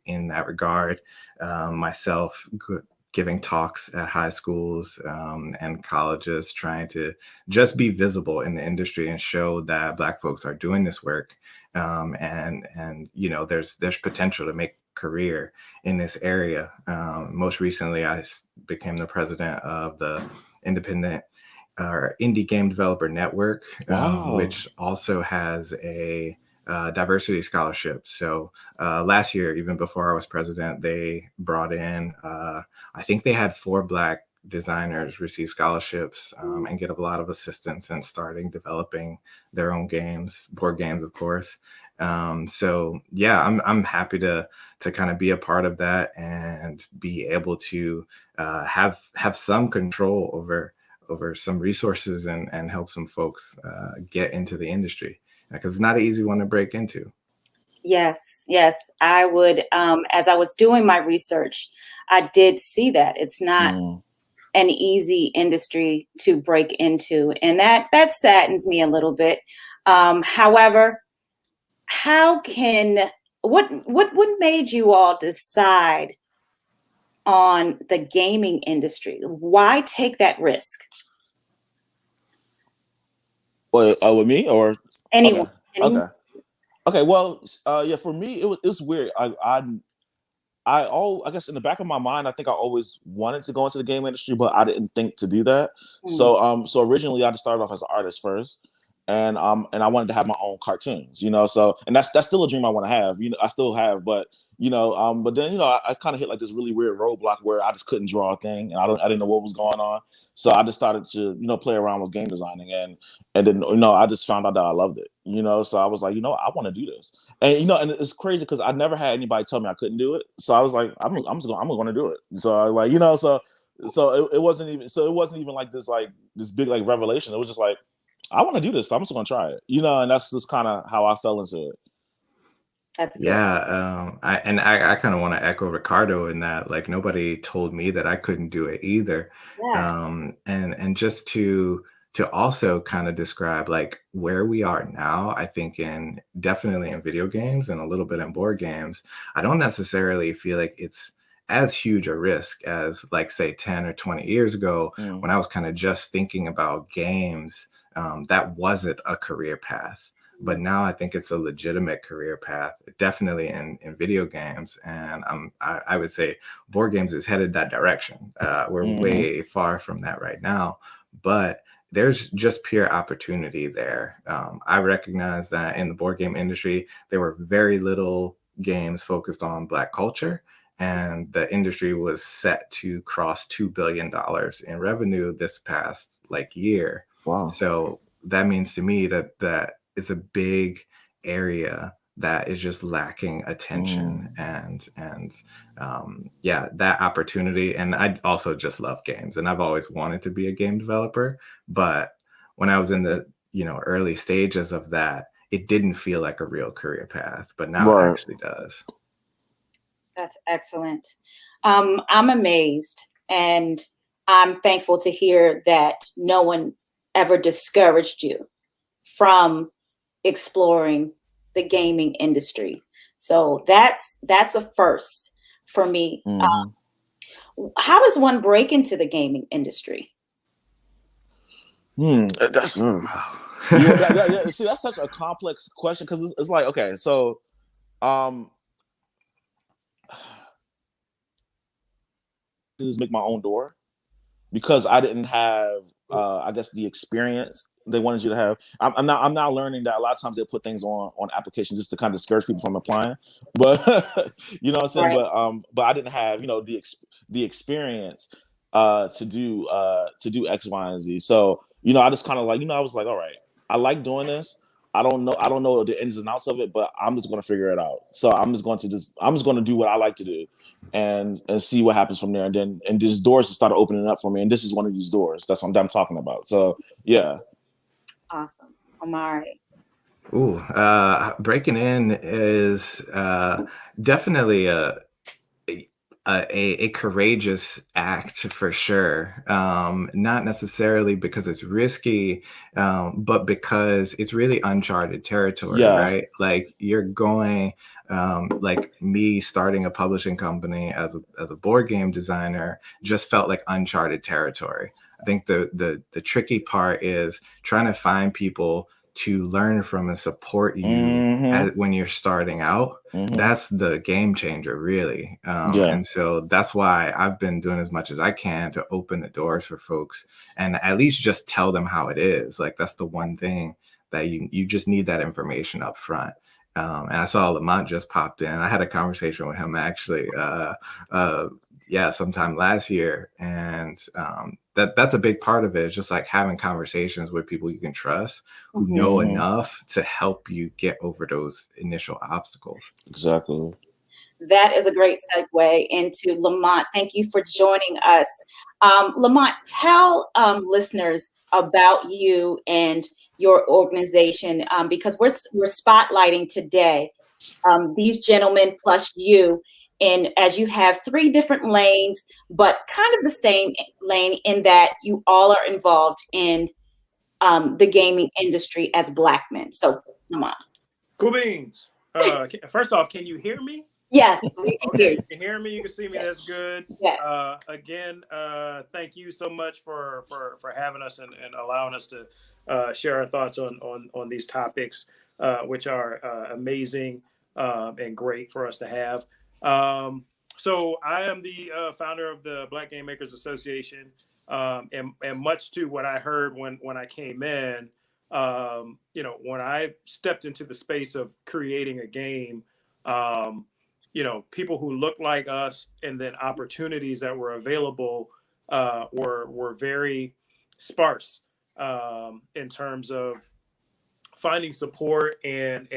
in that regard. Myself giving talks at high schools and colleges, trying to just be visible in the industry and show that Black folks are doing this work. And there's potential to make career in this area. Most recently, I became the president of the independent or indie game developer network, which also has a diversity scholarship. So last year, even before I was president, they brought in, I think they had 4 Black designers receive scholarships and get a lot of assistance in starting developing their own games, board games, of course. So yeah, I'm happy to kind of be a part of that and be able to have some control over some resources and help some folks get into the industry, because it's not an easy one to break into. Yes, I would. As I was doing my research, I did see that it's not an easy industry to break into, and that saddens me a little bit. However, what made you all decide on the gaming industry? Why take that risk? With me or anyone? Okay. Well, yeah. For me, it was weird. I guess in the back of my mind, I think I always wanted to go into the game industry, but I didn't think to do that. So originally I just started off as an artist first, and I wanted to have my own cartoons, So, and that's still a dream I want to have. I still have, but but then I kind of hit like this really weird roadblock where I just couldn't draw a thing, and I didn't know what was going on. So I just started to play around with game designing, and then I just found out that I loved it. So I was like, I want to do this, and and it's crazy because I never had anybody tell me I couldn't do it. So I was like, I'm going to do it. So I like so it wasn't even like this big like revelation. It was just like, I want to do this, so I'm just going to try it. And that's just kind of how I fell into it. That's good. Yeah, I kind of want to echo Ricardo in that, like, nobody told me that I couldn't do it either. Yeah. And just to also kind of describe like where we are now, I think definitely in video games and a little bit in board games, I don't necessarily feel like it's as huge a risk as, like, say 10 or 20 years ago when I was kind of just thinking about games. That wasn't a career path. But now I think it's a legitimate career path, definitely in video games. And I would say board games is headed that direction. We're way far from that right now, but there's just pure opportunity there. I recognize that in the board game industry, there were very little games focused on Black culture, and the industry was set to cross $2 billion in revenue this past year. Wow. So that means to me that it's a big area that is just lacking attention and that opportunity. And I also just love games, and I've always wanted to be a game developer, but when I was in the early stages of that, it didn't feel like a real career path, but now it actually does. That's excellent. I'm amazed, and I'm thankful to hear that no one ever discouraged you from exploring the gaming industry. So that's a first for me. How does one break into the gaming industry? That's see, that's such a complex question, because it's like, okay, so just make my own door, because I didn't have I guess the experience they wanted you to have. I'm now learning that a lot of times they put things on applications just to kind of discourage people from applying. But you know what I'm saying? Right. But I didn't have the experience to do X, Y, and Z. So I just kind of like I was like, all right, I like doing this. I don't know the ins and outs of it, but I'm just going to figure it out. So I'm just going to do what I like to do, and see what happens from there. And these doors just started opening up for me, and this is one of these doors. That's what I'm talking about. So yeah. Awesome. Omari. Ooh, breaking in is definitely a a courageous act for sure. Not necessarily because it's risky, but because it's really uncharted territory, Yeah. right? Like you're going, like me starting a publishing company as a board game designer just felt like uncharted territory. I think the tricky part is trying to find people to learn from and support you when you're starting out. That's the game changer, really. Yeah. And so that's why I've been doing as much as I can to open the doors for folks and at least just tell them how it is. Like that's the one thing that you just need that information up front. And I saw Lamont just popped in. I had a conversation with him actually, sometime last year, and that's a big part of it. It's just like having conversations with people you can trust, who know enough to help you get over those initial obstacles. Exactly. That is a great segue into Lamont. Thank you for joining us. Lamont, tell listeners about you and your organization, because we're spotlighting today these gentlemen plus you, and as you have 3 different lanes, but kind of the same lane in that you all are involved in the gaming industry as Black men. So, Lamont. Cool beans. First off, can you hear me? Yes, we can hear Okay, you. you can hear me. You can see me. That's good. Yes. Again, thank you so much for having us and allowing us to share our thoughts on these topics, which are amazing and great for us to have. So I am the founder of the Black Game Makers Association, and much to what I heard when I came in, when I stepped into the space of creating a game. People who look like us, and then opportunities that were available were very sparse in terms of finding support and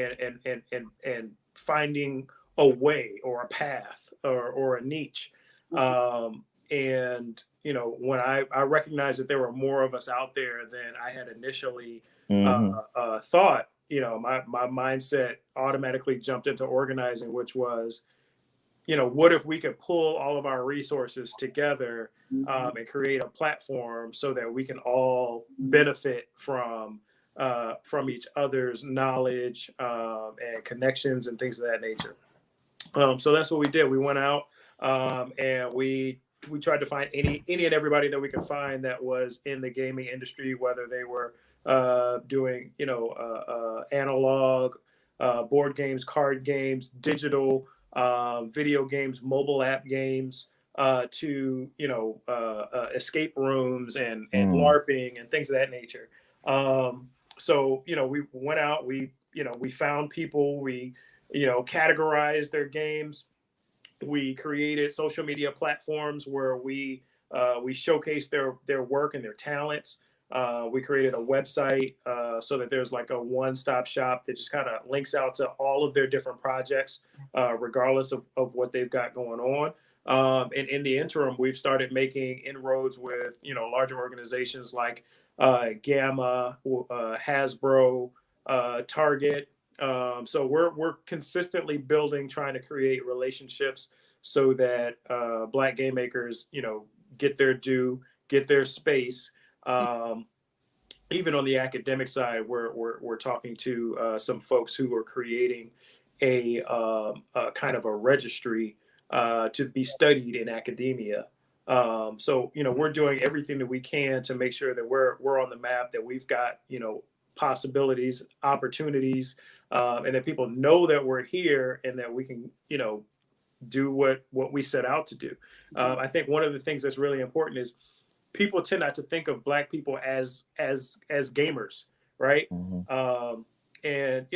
finding a way or a path or a niche. And when I recognized that there were more of us out there than I had initially thought, my mindset automatically jumped into organizing, which was, what if we could pull all of our resources together and create a platform so that we can all benefit from each other's knowledge and connections and things of that nature. So that's what we did. We went out and we tried to find any and everybody that we could find that was in the gaming industry, whether they were doing analog board games, card games, digital video games, mobile app games, to escape rooms and LARPing and things of that nature. So we went out, we found people, we categorized their games. We created social media platforms where we showcase their work and their talents. We created a website so that there's like a one-stop shop that just kind of links out to all of their different projects, regardless of what they've got going on. And in the interim, we've started making inroads with larger organizations like Gamma, Hasbro, Target. So we're consistently building, trying to create relationships so that Black game makers, get their due, get their space. Even on the academic side, we're talking to some folks who are creating a kind of a registry to be studied in academia. So we're doing everything that we can to make sure that we're on the map, that we've got possibilities, opportunities, and that people know that we're here and that we can do what we set out to do. I think one of the things that's really important is people tend not to think of Black people as gamers, right? And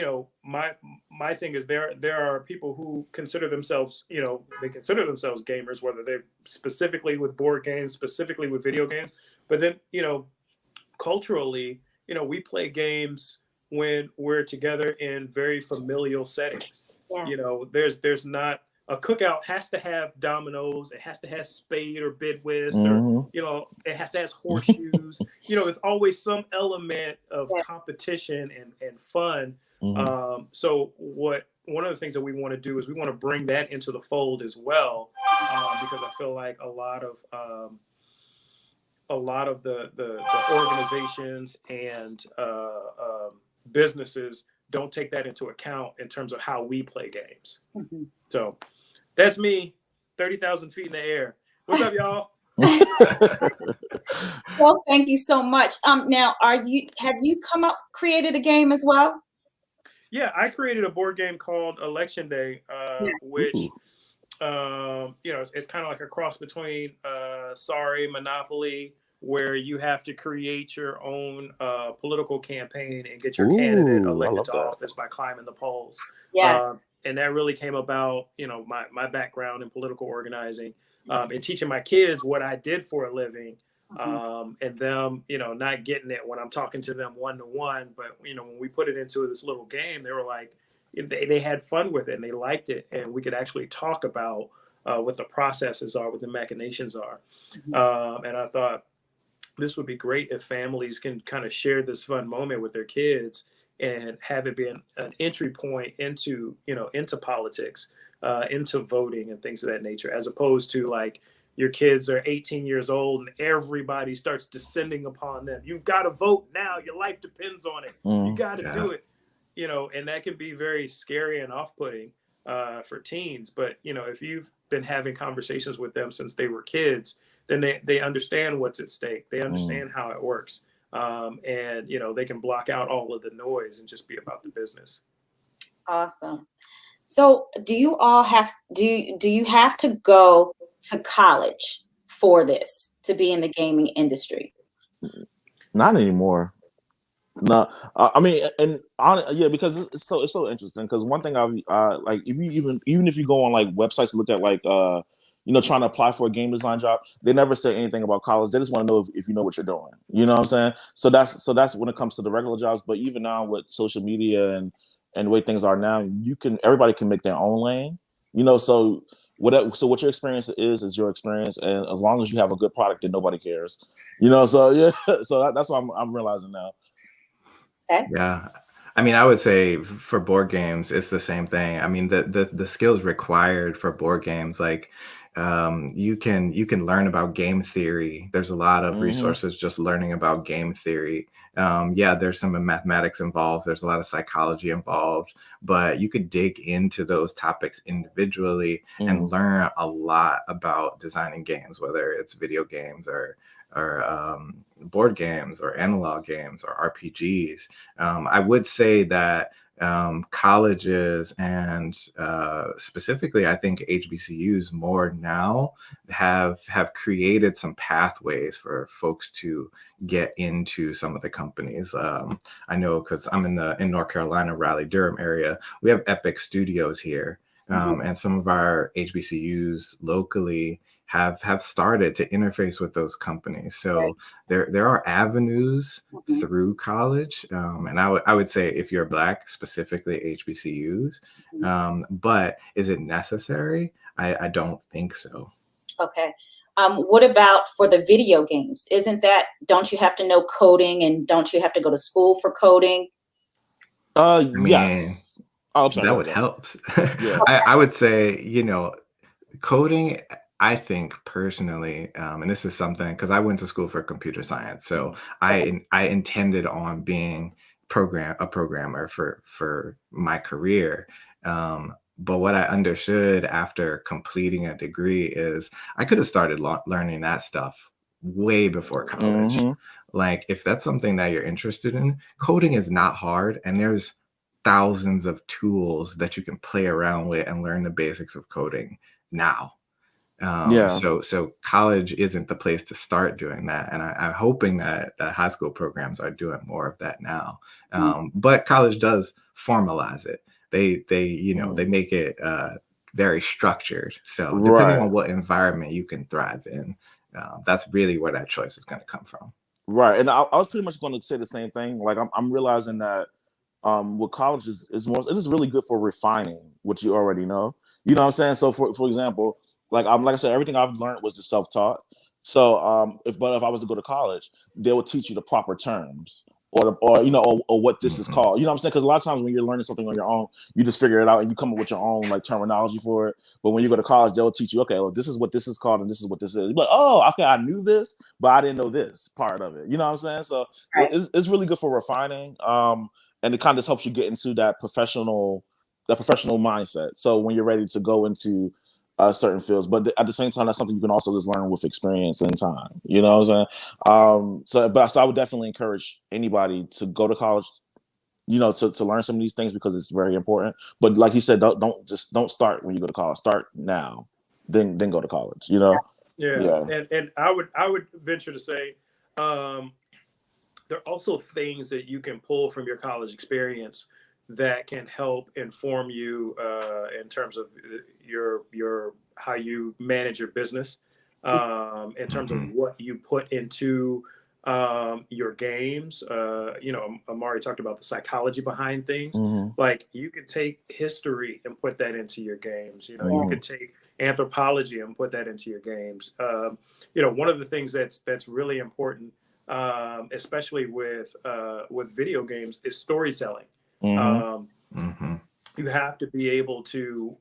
my thing is there are people who consider themselves they consider themselves gamers, whether they're specifically with board games, specifically with video games, but then culturally we play games when we're together in very familial settings. Yes. There's not a cookout has to have dominoes. It has to have spade or bid whist, or it has to have horseshoes. There's always some element of competition and fun. So one of the things that we want to do is we want to bring that into the fold as well, because I feel like a lot of the organizations and businesses don't take that into account in terms of how we play games. Mhm. So that's me, 30,000 feet in the air. What's up, y'all? Well, thank you so much. Now, have you created a game as well? Yeah, I created a board game called Election Day, Yeah. which it's kind of like a cross between Sorry, Monopoly, where you have to create your own political campaign and get your candidate Ooh, I elected love to that. office by climbing the polls. Yeah. And that really came about, my background in political organizing, and teaching my kids what I did for a living, and them, not getting it when I'm talking to them one-to-one, but, when we put it into this little game, they were like, they had fun with it and they liked it, and we could actually talk about what the processes are, what the machinations are. And I thought this would be great if families can kind of share this fun moment with their kids and have it be an entry point into politics, into voting and things of that nature, as opposed to like your kids are 18 years old and everybody starts descending upon them. You've got to vote now. Your life depends on it. You got to do it. And that can be very scary and off-putting for teens. But, if you've been having conversations with them since they were kids, then they understand what's at stake. They understand how it works. And, they can block out all of the noise and just be about the business. Awesome. So do you have to go to college for this to be in the gaming industry? Not anymore. No, I mean, yeah, because it's so interesting. Because one thing like, if you even if you go on like websites to look at like trying to apply for a game design job, they never say anything about college. They just want to know if you know what you're doing. You know what I'm saying? So that's when it comes to the regular jobs. But even now with social media and the way things are now, everybody can make their own lane. So what your experience is your experience, and as long as you have a good product, then nobody cares. So yeah, so that's what I'm realizing now. Okay. Yeah. I mean, I would say for board games, it's the same thing. I mean, the skills required for board games, like you can learn about game theory. There's a lot of resources just learning about game theory. Yeah, there's some mathematics involved. There's a lot of psychology involved, but you could dig into those topics individually and learn a lot about designing games, whether it's video games or board games or analog games or RPGs. I would say that colleges and specifically, I think HBCUs more now have created some pathways for folks to get into some of the companies. I know because I'm in North Carolina, Raleigh-Durham area, we have Epic Studios here. And some of our HBCUs locally have started to interface with those companies. So there are avenues through college. And I would say if you're Black, specifically HBCUs, but is it necessary? I don't think so. Okay. What about for the video games? Don't you have to know coding, and don't you have to go to school for coding? I mean, yes. Oh, I'm sorry. that would help. Yeah. I would say, coding, I think personally, and this is something because I went to school for computer science, so I intended on being a programmer for my career. But what I understood after completing a degree is I could have started learning that stuff way before college. Like if that's something that you're interested in, coding is not hard, and there's thousands of tools that you can play around with and learn the basics of coding now. So college isn't the place to start doing that, and I'm hoping that high school programs are doing more of that now. But college does formalize it. They make it very structured. So depending on what environment you can thrive in, that's really where that choice is going to come from. Right, and I was pretty much going to say the same thing. Like I'm realizing that what college is more, it is really good for refining what you already know. You know what I'm saying? So for example, like I said, everything I've learned was just self-taught. So if I was to go to college, they would teach you the proper terms or you know, or what this is called. You know what I'm saying? Because a lot of times when you're learning something on your own, you just figure it out and you come up with your own like terminology for it. But when you go to college, they'll teach you, okay, well, this is what this is called and this is what this is. But oh, okay, I knew this, but I didn't know this part of it. You know what I'm saying? So Right. it's really good for refining. And it kind of helps you get into that professional mindset. So when you're ready to go into certain fields, but at the same time, that's something you can also just learn with experience and time. You know what I'm saying? So I would definitely encourage anybody to go to college, you know, to learn some of these things because it's very important. But like you said, don't start when you go to college. Start now, then go to college. You know? Yeah. And I would venture to say, there are also things that you can pull from your college experience that can help inform you in terms of your how you manage your business, in terms of what you put into your games. You know, Amari talked about the psychology behind things. Like you could take history and put that into your games. You know, you could take anthropology and put that into your games. You know, one of the things that's really important, especially with video games, is storytelling. You have to be able to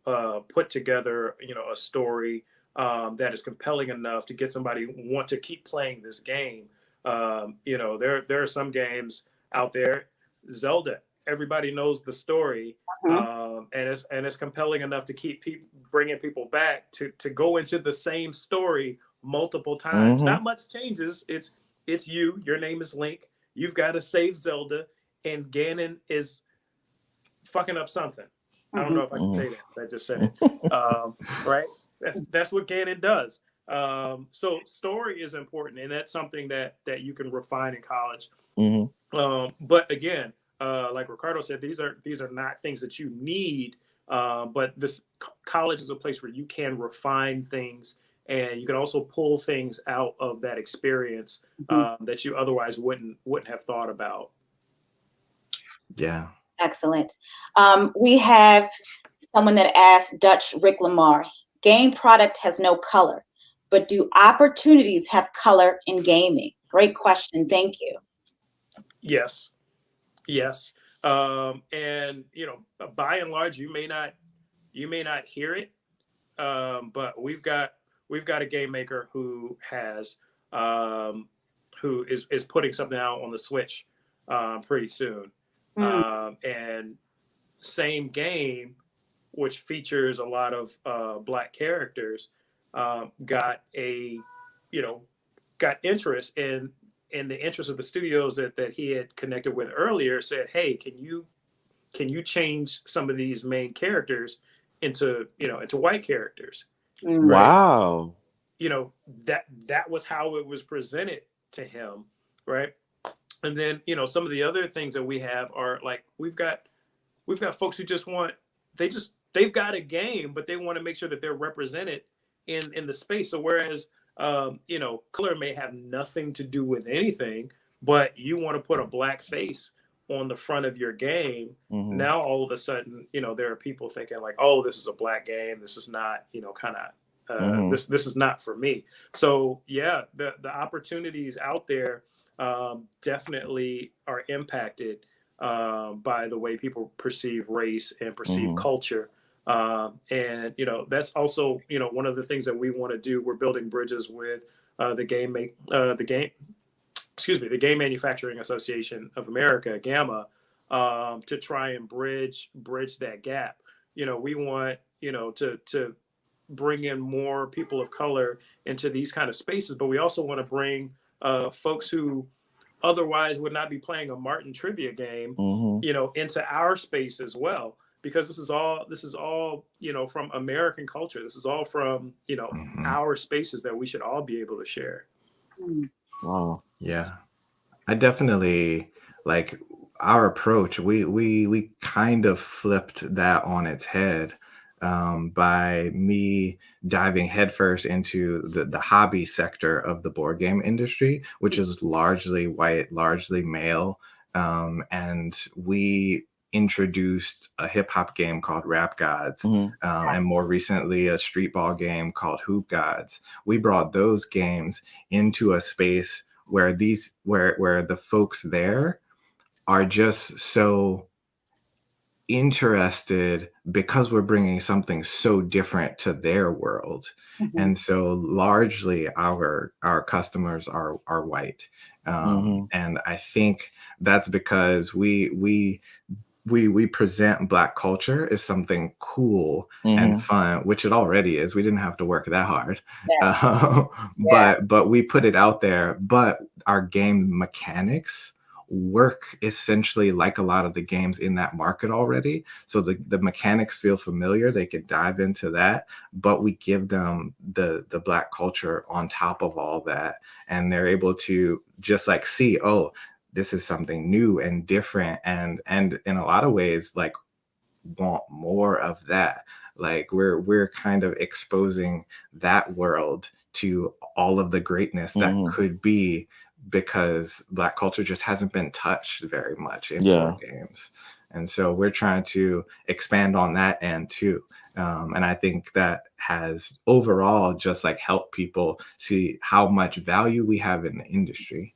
put together, you know, a story that is compelling enough to get somebody want to keep playing this game. You know, there are some games out there, Zelda. Everybody knows the story, and it's compelling enough to keep bringing people back to go into the same story multiple times. Not much changes. It's you. Your name is Link. You've got to save Zelda, and Ganon is fucking up something. I don't know if I can say that. I just said it. Right? That's what Ganon does. So story is important, and that's something that you can refine in college. But again, like Ricardo said, these are not things that you need. But this college is a place where you can refine things, and you can also pull things out of that experience that you otherwise wouldn't have thought about. Yeah. Excellent. We have someone that asked Dutch Rick Lamar, game product has no color, but do opportunities have color in gaming? Great question. Thank you. Yes. And you know, by and large, you may not hear it, but we've got a game maker who has who is putting something out on the Switch pretty soon. And same game, which features a lot of Black characters, got interest in the interest of the studios that he had connected with earlier. Said, hey, can you change some of these main characters into white characters? Right? Wow. You know, that was how it was presented to him, right? And then, you know, some of the other things that we have are like we've got folks who just want they've got a game, but they want to make sure that they're represented in the space. So whereas you know, color may have nothing to do with anything, but you want to put a Black face on the front of your game. Now all of a sudden, you know, there are people thinking like, oh, this is a Black game. This is not, you know, kind of this is not for me. So yeah, the opportunities out there definitely are impacted by the way people perceive race and perceive culture. And you know, that's also, you know, one of the things that we want to do. We're building bridges with the Game Manufacturing Association of America, GAMA, to try and bridge that gap. You know, we want, you know, to bring in more people of color into these kind of spaces, but we also want to bring folks who otherwise would not be playing a Martin trivia game, you know, into our space as well, because this is all, you know, from American culture. This is all from, you know, our spaces that we should all be able to share. Wow. Yeah. I definitely like our approach. We kind of flipped that on its head by me diving headfirst into the hobby sector of the board game industry, which is largely white, largely male. And we introduced a hip hop game called Rap Gods, and more recently a street ball game called Hoop Gods. We brought those games into a space where the folks there are just so interested because we're bringing something so different to their world. Mhm. And so largely our customers are white. And I think that's because we present Black culture as something cool and fun, which it already is. We didn't have to work that hard. Yeah. But we put it out there. But our game mechanics work essentially like a lot of the games in that market already. So the mechanics feel familiar. They can dive into that, but we give them the Black culture on top of all that. And they're able to just like see, oh, this is something new and different, and in a lot of ways like want more of that. Like we're kind of exposing that world to all of the greatness that could be, because Black culture just hasn't been touched very much in board games. And so we're trying to expand on that end too. And I think that has overall just like helped people see how much value we have in the industry.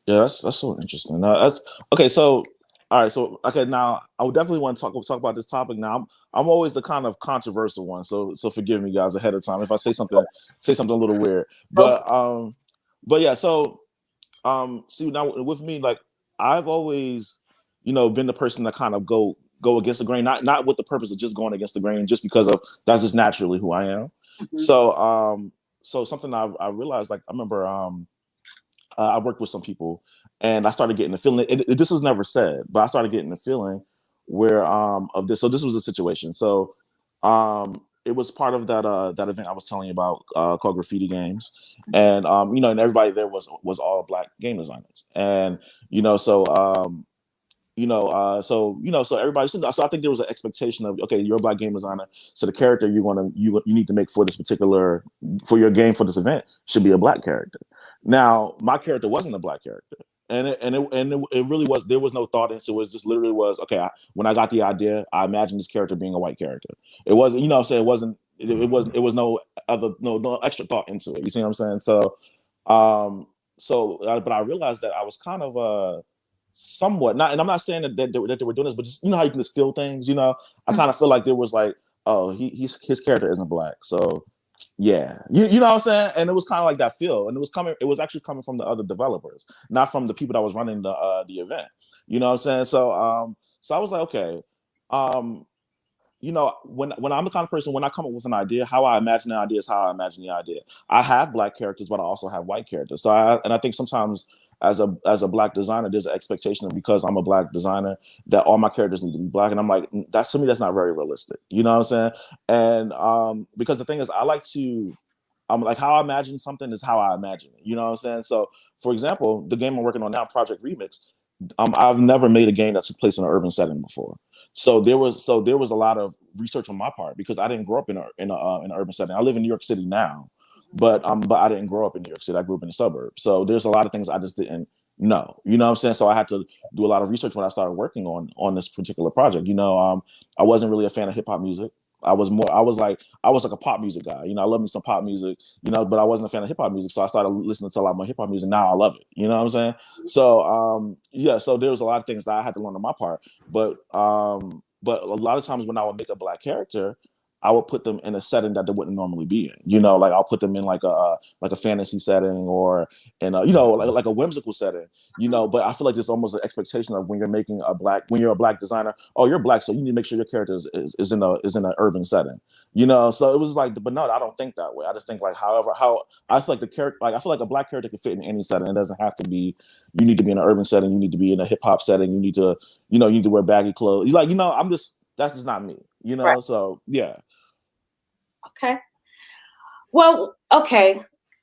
Yeah, that's so interesting. That's okay. So, all right. So, okay. Now, I would definitely want to talk about this topic. Now, I'm always the kind of controversial one. So forgive me, guys, ahead of time if I say something a little weird. But yeah. So, see now with me, like I've always, been the person that kind of go against the grain, not with the purpose of just going against the grain, just because of that's just naturally who I am. Mhm. So something I realized, like I remember, I worked with some people, and I started getting the feeling. This was never said, but I started getting the feeling where of this. So this was the situation. So it was part of that event I was telling you about, called Graffiti Games, and and everybody there was all Black game designers, and so everybody. So I think there was an expectation of, okay, you're a Black game designer, so the character you need to make for this particular, for your game, for this event, should be a Black character. Now, my character wasn't a Black character, and it really was. There was no thought into it. It just literally was, okay. When I got the idea, I imagined this character being a white character. It wasn't, it wasn't. It was no other, no extra thought into it. You see what I'm saying? So, but I realized that I was kind of somewhat not, and I'm not saying that they were doing this, but just how you can just feel things. I kind of feel like there was like, oh, his character isn't Black, so yeah, you know what I'm saying. And it was kind of like that feel, and it was actually coming from the other developers, not from the people that was running the event. You know what I'm saying? So I was like, okay, when I'm the kind of person, when I come up with an idea, how I imagine the idea is how I imagine the idea. I have Black characters, but I also have white characters. So I think sometimes as a Black designer, there's an expectation of, because I'm a Black designer, that all my characters need to be Black, and I'm like, that's, to me, that's not very realistic. You know what I'm saying? And because the thing is, I'm like, how I imagine something is how I imagine it. You know what I'm saying? So, for example, the game I'm working on now, Project Remix, I've never made a game that took place in an urban setting before. So there was a lot of research on my part, because I didn't grow up in an urban setting. I live in New York City now, but I didn't grow up in New York City. I grew up in the suburbs. So there's a lot of things I just didn't know. You know what I'm saying? So I had to do a lot of research when I started working on this particular project. I wasn't really a fan of hip hop music. I was like a pop music guy. I love me some pop music, but I wasn't a fan of hip hop music. So I started listening to a lot more hip hop music. Now I love it. You know what I'm saying? So so there was a lot of things that I had to learn on my part. But a lot of times when I would make a Black character, I would put them in a setting that they wouldn't normally be in. Like I'll put them in like a fantasy setting, or in like a whimsical setting. But I feel like there's almost an expectation of when you're a Black designer, oh, you're Black, so you need to make sure your character is in an urban setting. So it was like, but no, I don't think that way. I just think like, how I feel like the character, like I feel like a Black character can fit in any setting. It doesn't have to be, you need to be in an urban setting, you need to be in a hip hop setting, you need to wear baggy clothes. That's just not me. Right. So yeah. Okay. Well, okay.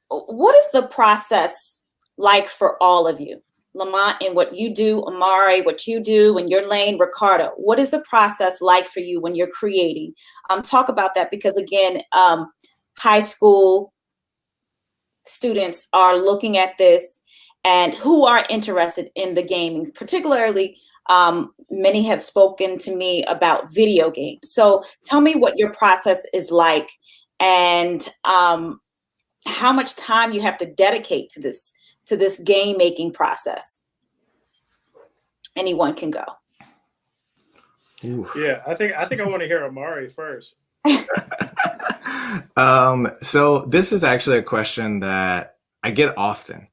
What is the process like for all of you? Lamont, and what you do, Amari, what you do, and your lane, Ricardo, what is the process like for you when you're creating? Talk about that, because again, high school students are looking at this and who are interested in the gaming, particularly many have spoken to me about video games. So tell me what your process is like, and how much time you have to dedicate to this game making process. anyone can go. Oof. Yeah, I think I want to hear Amari first. So this is actually a question that I get often.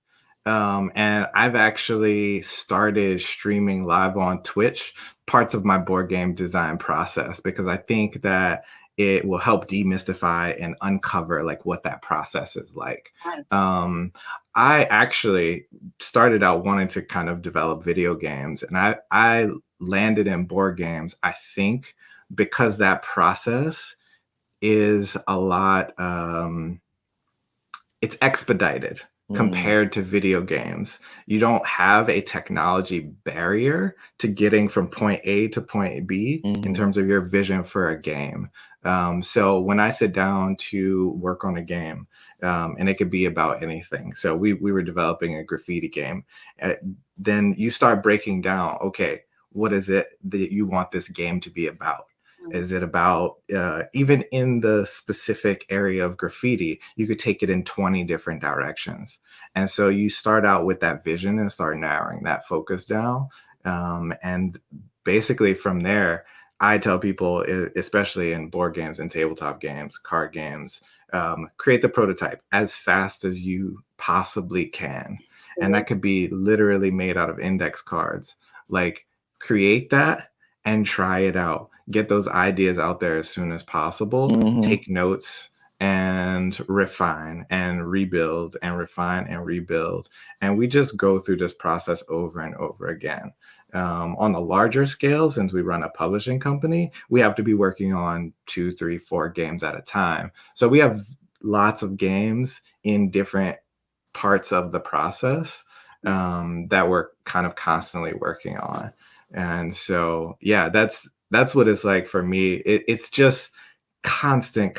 And I've actually started streaming live on Twitch parts of my board game design process because I think that it will help demystify and uncover like what that process is like. Right. I actually started out wanting to kind of develop video games, and I landed in board games, I think, because that process is a lot it's expedited compared to video games. You don't have a technology barrier to getting from point A to point B in terms of your vision for a game. So when I sit down to work on a game, and it could be about anything. So we were developing a graffiti game. Then you start breaking down, okay, what is it that you want this game to be about? Is it about, even in the specific area of graffiti, you could take it in 20 different directions. And so you start out with that vision and start narrowing that focus down. And basically from there, I tell people, especially in board games and tabletop games, card games, create the prototype as fast as you possibly can. And that could be literally made out of index cards. Like, create that and try it out. Get those ideas out there as soon as possible. Take notes and refine and rebuild and refine and rebuild. And we just go through this process over and over again. On a larger scale, since we run a publishing company, we have to be working on 2, 3, 4 games at a time. So we have lots of games in different parts of the process that we're kind of constantly working on. And so, yeah, that's what it's like for me. It's just constant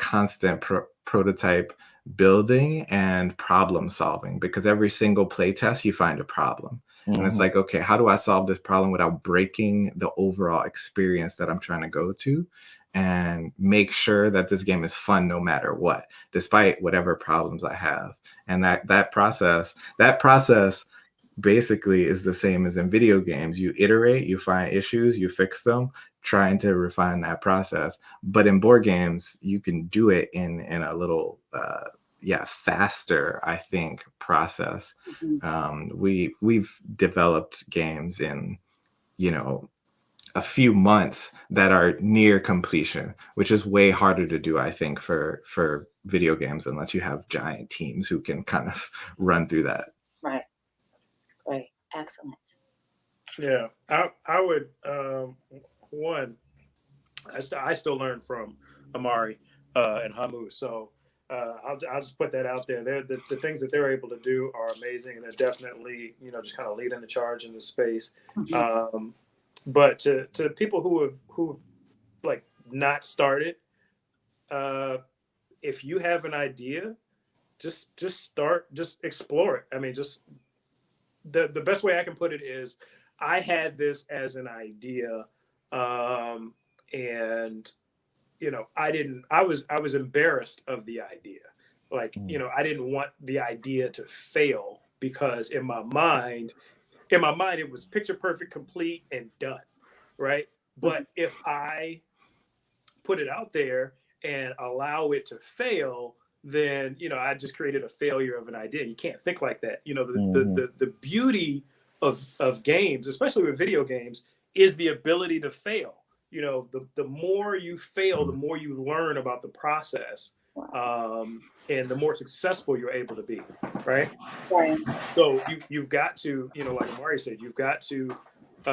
prototype building and problem solving, because every single play test you find a problem. And it's like, okay, how do I solve this problem without breaking the overall experience that I'm trying to go to, and make sure that this game is fun no matter what, despite whatever problems I have. And that process basically is the same as in video games. You iterate, you find issues, you fix them, trying to refine that process. But in board games, you can do it in a little faster, I think, process. We've developed games in, a few months that are near completion, which is way harder to do, I think, for video games, unless you have giant teams who can kind of run through that. Right. Great. Excellent. Yeah, I would I still learn from Amari and Hamu, so I'll just put that out there. The things that they're able to do are amazing, and they're definitely just kind of leading the charge in the space. But to people who've like not started, if you have an idea, just start, just explore it. I mean, just the best way I can put it is, I had this as an idea, and I was embarrassed of the idea. Like, I didn't want the idea to fail, because in my mind it was picture perfect, complete, and done, right? But if I put it out there and allow it to fail, then I just created a failure of an idea. You can't think like that. The beauty of games, especially with video games, is the ability to fail. The more you fail, the more you learn about the process, and the more successful you're able to be, right? So you've got to, like Amari said, you've got to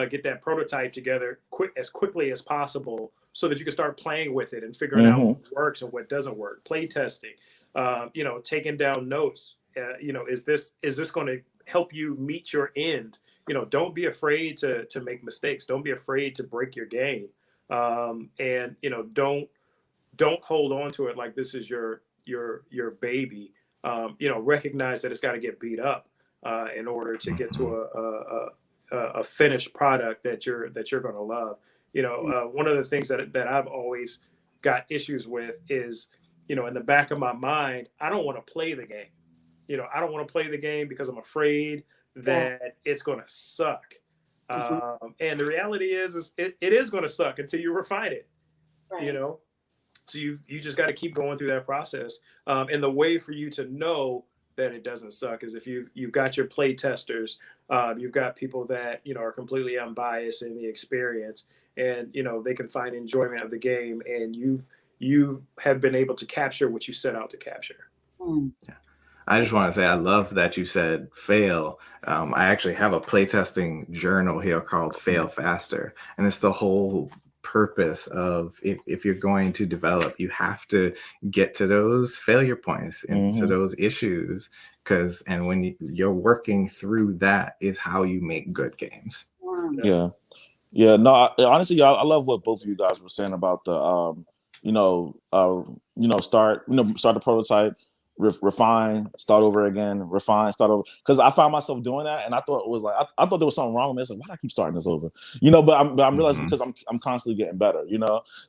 get that prototype together as quickly as possible, so that you can start playing with it and figuring out what works and what doesn't work. Play testing, taking down notes. Is this going to help you meet your end? Don't be afraid to make mistakes. Don't be afraid to break your game, and don't hold on to it like this is your baby. Recognize that it's got to get beat up in order to get to a finished product that you're going to love. One of the things that I've always got issues with is, in the back of my mind, I don't want to play the game. I don't want to play the game because I'm afraid that it's going to suck. And the reality is it is going to suck until you refine it. Right. You know, so you just got to keep going through that process. And the way for you to know that it doesn't suck is if you've got your play testers, you've got people that are completely unbiased in the experience, and they can find enjoyment of the game, and you have been able to capture what you set out to capture. Yeah. I just want to say I love that you said fail. I actually have a playtesting journal here called Fail Faster, and it's the whole purpose of if you're going to develop, you have to get to those failure points and to those issues, and when you're working through that is how you make good games. Yeah. No, honestly, I love what both of you guys were saying about the start the prototype, refine, start over again, refine, start over. Because I found myself doing that, and I thought it was like I thought there was something wrong with me. It's like, why do I keep starting this over? But I'm realizing because I'm constantly getting better.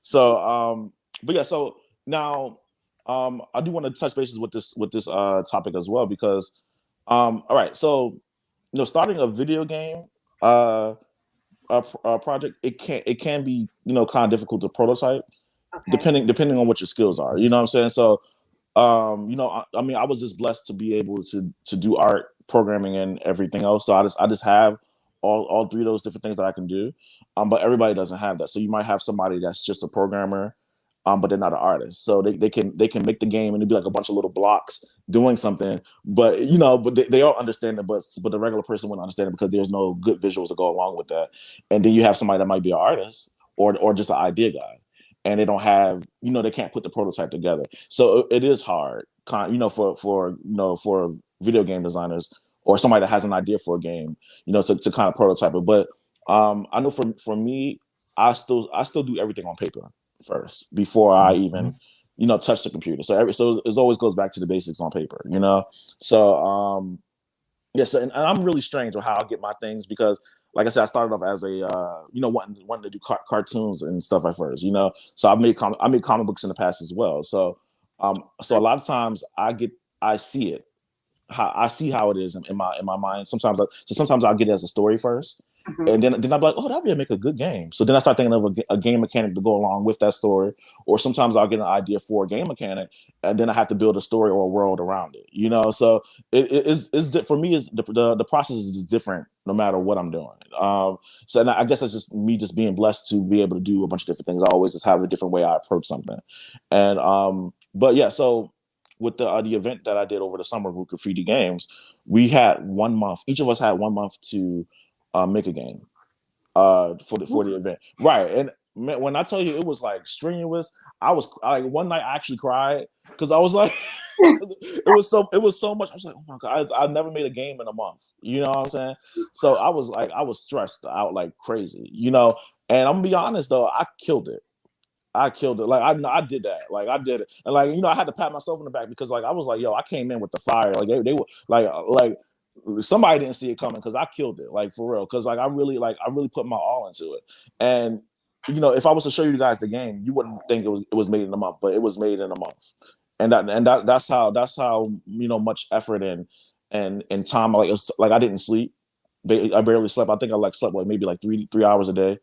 So but yeah, so now I do want to touch bases with this topic as well, because all right, so starting a video game project, it can be kind of difficult to prototype, depending on what your skills are. You know what I'm saying? So I mean, I was just blessed to be able to do art, programming, and everything else. So I just have all three of those different things that I can do. But everybody doesn't have that. So you might have somebody that's just a programmer, but they're not an artist. So they can make the game and it'd be like a bunch of little blocks doing something. But they all understand it, but the regular person wouldn't understand it because there's no good visuals to go along with that. And then you have somebody that might be an artist or just an idea guy, and they don't have, they can't put the prototype together. So it is hard, for video game designers or somebody that has an idea for a game, to kind of prototype it. But I know for me, I still do everything on paper first before I even, touch the computer. So it always goes back to the basics on paper, So yes, and I'm really strange on how I get my things because, like I said, I started off as a wanting to do cartoons and stuff at first, So I made comic books in the past as well. So so a lot of times I see it, I see how it is in my mind. Sometimes I'll get it as a story first, and then I'll be like, oh, that would make a good game. So then I start thinking of a game mechanic to go along with that story, or sometimes I'll get an idea for a game mechanic, and then I have to build a story or a world around it. So it's for me, is the process is different no matter what I'm doing. So and I guess it's just me just being blessed to be able to do a bunch of different things. I always just have a different way I approach something, and but yeah, so with the event that I did over the summer with Graffiti Games, we had 1 month. Each of us had 1 month to make a game for the event, right? And man, when I tell you it was like strenuous, I was like, one night I actually cried because I was like, it was so much. I was like, oh my god, I never made a game in a month. You know what I'm saying? So I was stressed out like crazy, And I'm gonna be honest though, I killed it. Like I did that. Like I did it, and like I had to pat myself in the back because like I was like, yo, I came in with the fire. Like they were like somebody didn't see it coming because I killed it. Like for real, because like I really put my all into it. And if I was to show you guys the game, you wouldn't think it was made in a month, but it was made in a month. And that's how much effort and time. Like I didn't sleep. I barely slept. I think I slept maybe like 3 hours a day.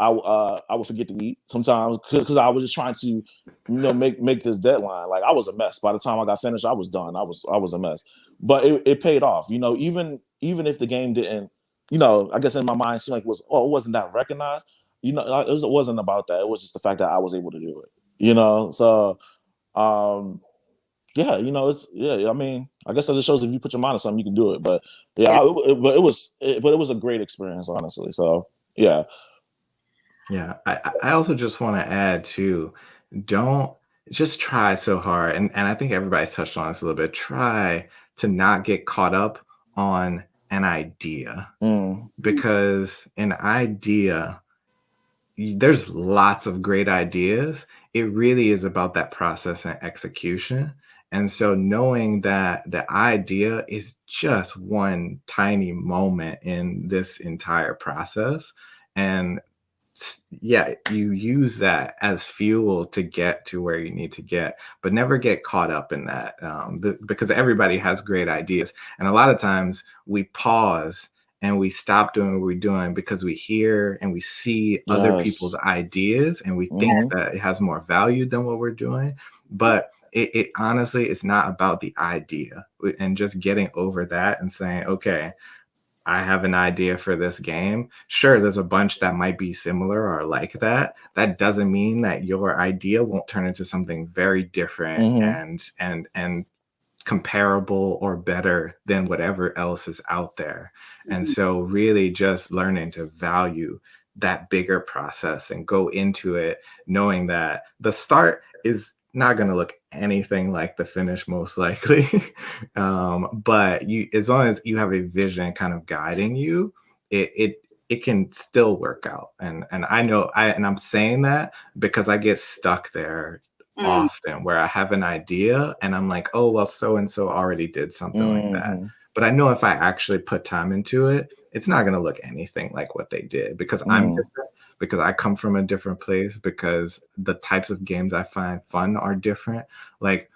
I would forget to eat sometimes because I was just trying to, make this deadline. Like I was a mess. By the time I got finished, I was done. I was a mess. But it paid off. Even if the game didn't, I guess in my mind it seemed like it wasn't that recognized. It wasn't about that. It was just the fact that I was able to do it. So yeah, I mean, I guess that just shows if you put your mind on something, you can do it. But yeah, but it was a great experience, honestly. So yeah. Yeah, I also just want to add too, don't just try so hard. And I think everybody's touched on this a little bit. Try to not get caught up on an idea because an idea, there's lots of great ideas. It really is about that process and execution. And so knowing that the idea is just one tiny moment in this entire process, and yeah, you use that as fuel to get to where you need to get, but never get caught up in that because everybody has great ideas. And a lot of times we pause and we stop doing what we're doing because we hear and we see other people's ideas and we think that it has more value than what we're doing. But it honestly, it's not about the idea, and just getting over that and saying, okay, I have an idea for this game. Sure, there's a bunch that might be similar or like that. That doesn't mean that your idea won't turn into something very different and comparable or better than whatever else is out there. And so really just learning to value that bigger process and go into it knowing that the start is not going to look anything like the finish, most likely. But as long as you have a vision kind of guiding you, it can still work out. And I know I'm saying that because I get stuck there often, where I have an idea and I'm like, oh, well, so and so already did something like that. But I know if I actually put time into it, it's not going to look anything like what they did, because I'm different, because I come from a different place, because the types of games I find fun are different. Like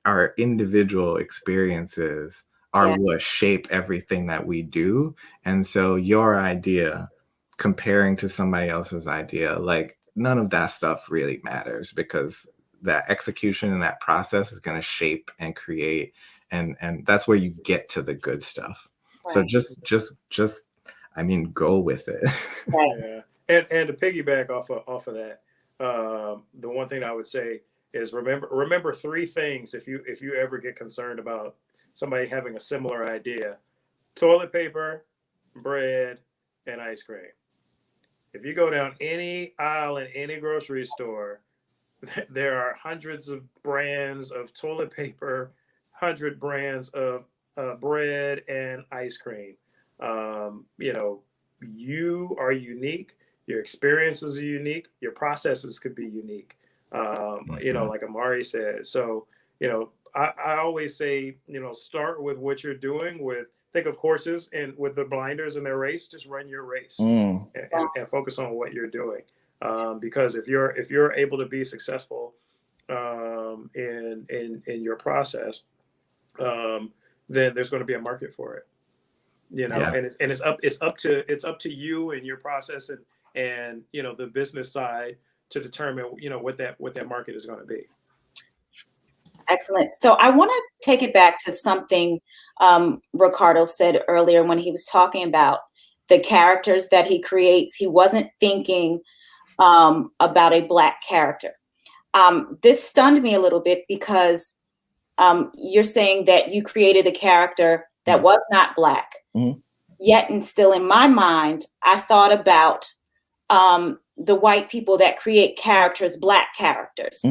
our individual experiences are what shape everything that we do. And so your idea comparing to somebody else's idea, like none of that stuff really matters, because that execution and that process is going to shape and create, and that's where you get to the good stuff. So just I mean, go with it. Yeah, and to piggyback off of that, the one thing I would say is remember three things if you ever get concerned about somebody having a similar idea: toilet paper, bread, and ice cream. If you go down any aisle in any grocery store, there are hundreds of brands of toilet paper, 100 brands of bread and ice cream. You know, you are unique. Your experiences are unique. Your processes could be unique. You know, like Amari said. So, you know, I always say, you know, start with what you're doing. Think of horses and with the blinders in their race, just run your race and focus on what you're doing. Because if you're able to be successful in your process, then there's going to be a market for it. You know, and it's up to you and your process and you know the business side to determine, you know, what that market is going to be. Excellent. So I want to take it back to something Ricardo said earlier when he was talking about the characters that he creates. He wasn't thinking about a Black character. This stunned me a little bit because you're saying that you created a character that was not Black. Yet and still in my mind, I thought about the white people that create characters, Black characters.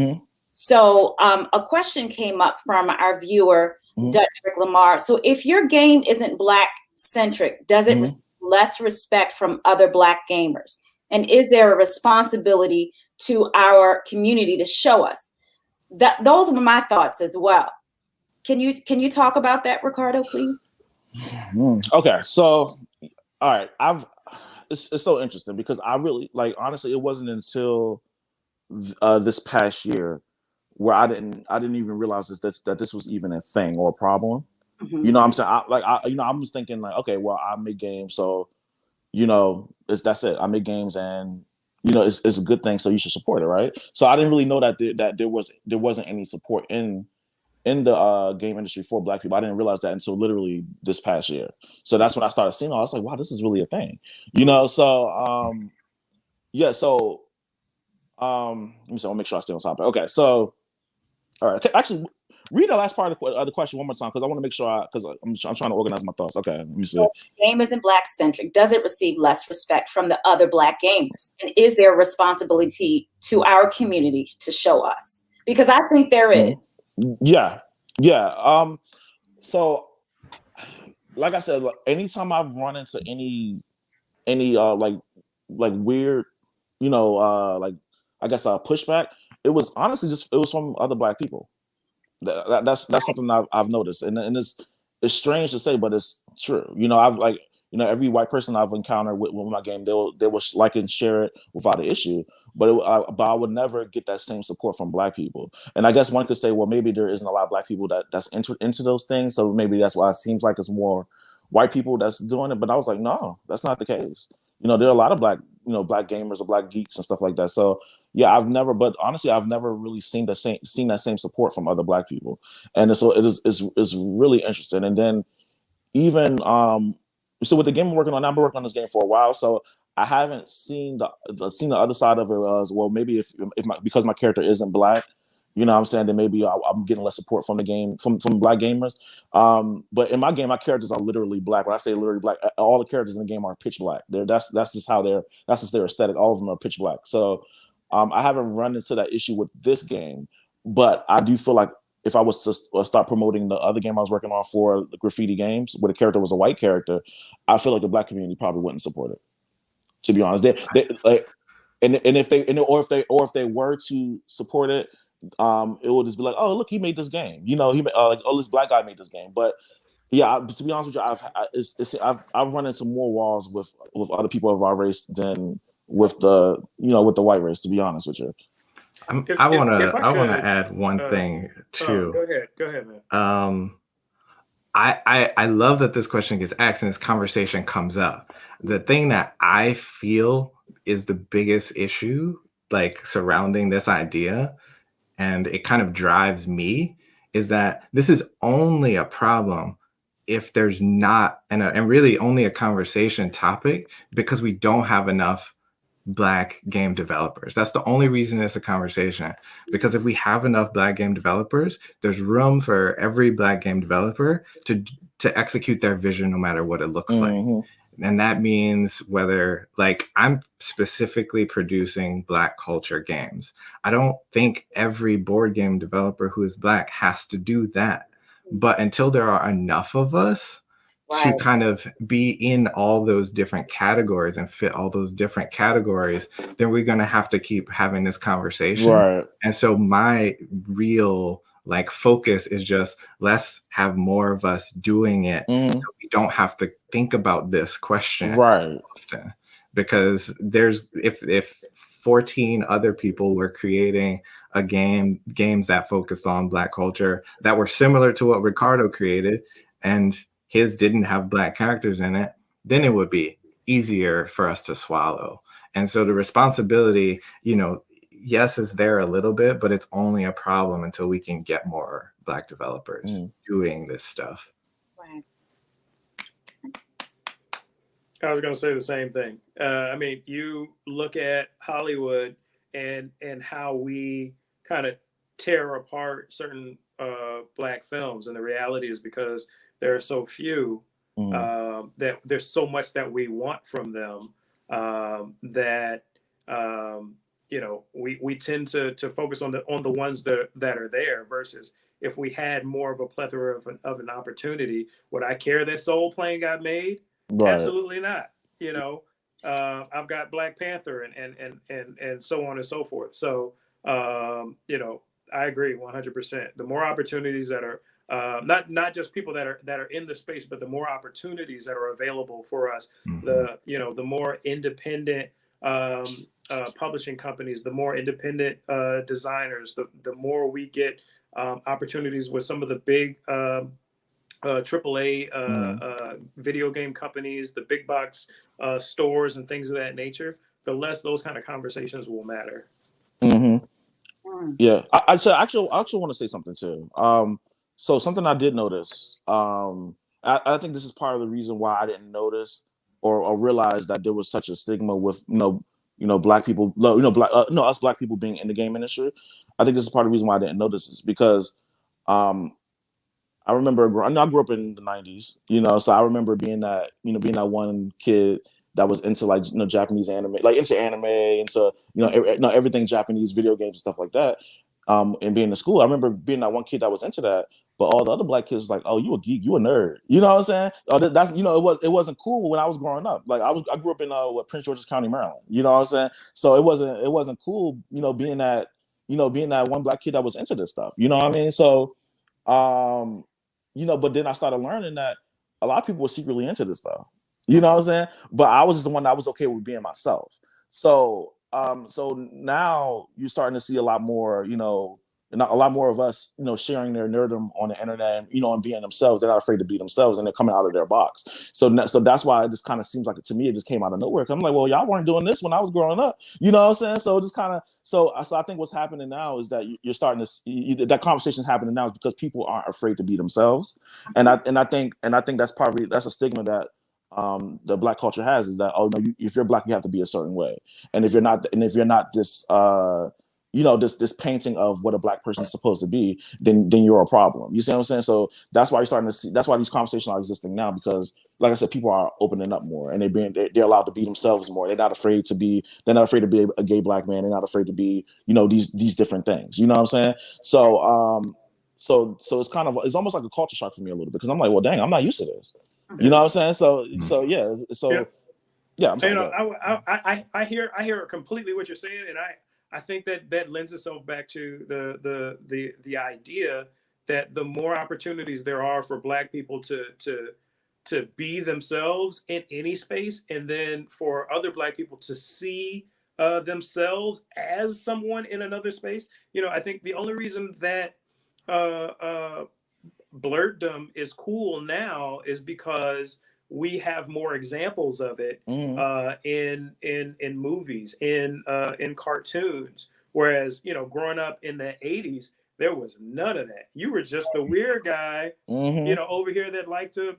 So a question came up from our viewer, Duttrick Lamar. So if your game isn't Black centric, does it receive less respect from other Black gamers? And is there a responsibility to our community to show us? Those were my thoughts as well. Can you talk about that, Ricardo, please? Okay, so all right, it's so interesting because I really, like, honestly, it wasn't until this past year where I didn't even realize that this was even a thing or a problem. You know what I'm saying? I was thinking like, okay, well, I make games, so you know, that's it. I make games, and you know, it's a good thing, so you should support it, right? So I didn't really know that there wasn't any support in the game industry for Black people. I didn't realize that until literally this past year. So that's when I started seeing. I was like, wow, this is really a thing, you know. So yeah. So let me see. I'll make sure I stay on topic. Okay. So all right. Actually, read the last part of the question one more time because I want to make sure because I'm trying to organize my thoughts. Okay. Let me see. So game isn't Black centric. Does it receive less respect from the other Black gamers? And is there a responsibility to our community to show us? Because I think there is. Yeah. So, like I said, anytime I've run into any like weird, you know, like I guess pushback, it was honestly it was from other Black people. That's something I've noticed, and it's strange to say, but it's true. You know, I've like, you know, every white person I've encountered with my game, they will like and share it without an issue. But I would never get that same support from Black people. And I guess one could say, well, maybe there isn't a lot of Black people that's into those things, so maybe that's why it seems like it's more white people that's doing it. But I was like, no, that's not the case. There are a lot of black gamers or black geeks and stuff like that. So yeah, but honestly, I've never really seen that same support from other black people, and so it's really interesting. And then even so with the game I'm working on, I've been working on this game for a while, so I haven't seen the other side of it as well. Maybe because my character isn't black, what I'm saying, then maybe I'm getting less support from the game from black gamers. But in my game, my characters are literally black. When I say literally black, all the characters in the game are pitch black. That's just that's just their aesthetic. All of them are pitch black. So I haven't run into that issue with this game, but I do feel like if I was to start promoting the other game I was working on for the graffiti games, where the character was a white character, I feel like the black community probably wouldn't support it. To be honest, they like, and if they were to support it, it would just be like, oh look, he made this game. He made, like, oh, this black guy made this game. But yeah, to be honest with you, I've run into more walls with other people of our race than with the white race. To be honest with you. I want to add one thing too. Go ahead, man. I love that this question gets asked and this conversation comes up. The thing that I feel is the biggest issue, like surrounding this idea, and it kind of drives me, is that this is only a problem if there's not, and really only a conversation topic, because we don't have enough Black game developers. That's the only reason it's a conversation, because if we have enough Black game developers, there's room for every Black game developer to execute their vision, no matter what it looks like. And that means whether, like, I'm specifically producing Black culture games. I don't think every board game developer who is Black has to do that. But until there are enough of us to kind of be in all those different categories and fit all those different categories, then we're going to have to keep having this conversation. Right. And so my real focus is just, let's have more of us doing it, so we don't have to think about this question often. Because if 14 other people were creating games that focused on Black culture that were similar to what Ricardo created, and his didn't have Black characters in it, then it would be easier for us to swallow. And so the responsibility, yes, is there a little bit, but it's only a problem until we can get more Black developers doing this stuff. Right. I was going to say the same thing. I mean, you look at Hollywood and how we kind of tear apart certain Black films, and the reality is because there are so few, that there's so much that we want from them, that we tend to focus on the ones that are there, versus if we had more of a plethora of an opportunity, would I care that Soul Plane got made? Right. Absolutely not. I've got Black Panther and so on and so forth. So I agree 100%. The more opportunities that are not just people that are in the space, but the more opportunities that are available for us, the more independent publishing companies, the more independent designers, the more we get opportunities with some of the big AAA video game companies, the big box stores and things of that nature, the less those kind of conversations will matter. Yeah, I actually want to say something too. So something I did notice. I think this is part of the reason why I didn't notice or realize that there was such a stigma with Black people, us Black people being in the game industry. I think this is part of the reason why I didn't notice this, because I remember I grew up in the 90s, so I remember being that one kid that was into Japanese anime, into everything Japanese, video games and stuff like that. And being in school, I remember being that one kid that was into that, but all the other Black kids was like, "Oh, you a geek, you a nerd." You know what I'm saying? That's it wasn't cool when I was growing up. Like I grew up in Prince George's County, Maryland. You know what I'm saying? So it wasn't cool, being that one Black kid that was into this stuff. You know what I mean? So, but then I started learning that a lot of people were secretly into this stuff. You know what I'm saying? But I was just the one that was okay with being myself. So now you're starting to see a lot more, not a lot more of us, sharing their nerdom on the internet, and being themselves. They're not afraid to be themselves, and they're coming out of their box. So that's why it just kind of seems like, to me, it just came out of nowhere. I'm like, well, y'all weren't doing this when I was growing up. You know what I'm saying? So just kind of, so I think what's happening now is that you're starting to see that conversation's happening now is because people aren't afraid to be themselves. And I think that's a stigma that the Black culture has, is that, oh no, if you're Black, you have to be a certain way, and if you're not this this painting of what a Black person is supposed to be, then you're a problem. You see what I'm saying? So that's why you're starting to see, that's why these conversations are existing now, because like I said, people are opening up more, and they're allowed to be themselves more. They're not afraid to be a gay Black man. They're not afraid to be, these different things. You know what I'm saying? So so it's almost like a culture shock for me a little bit, because I'm like, well, dang, I'm not used to this. You know what I'm saying? Yeah, I'm sorry. I hear completely what you're saying, and I think that lends itself back to the idea that the more opportunities there are for Black people to be themselves in any space, and then for other Black people to see themselves as someone in another space. I think the only reason that blurtdom is cool now is because we have more examples of it in movies, in cartoons. Whereas, growing up in the 80s, there was none of that. You were just the weird guy, over here that liked to,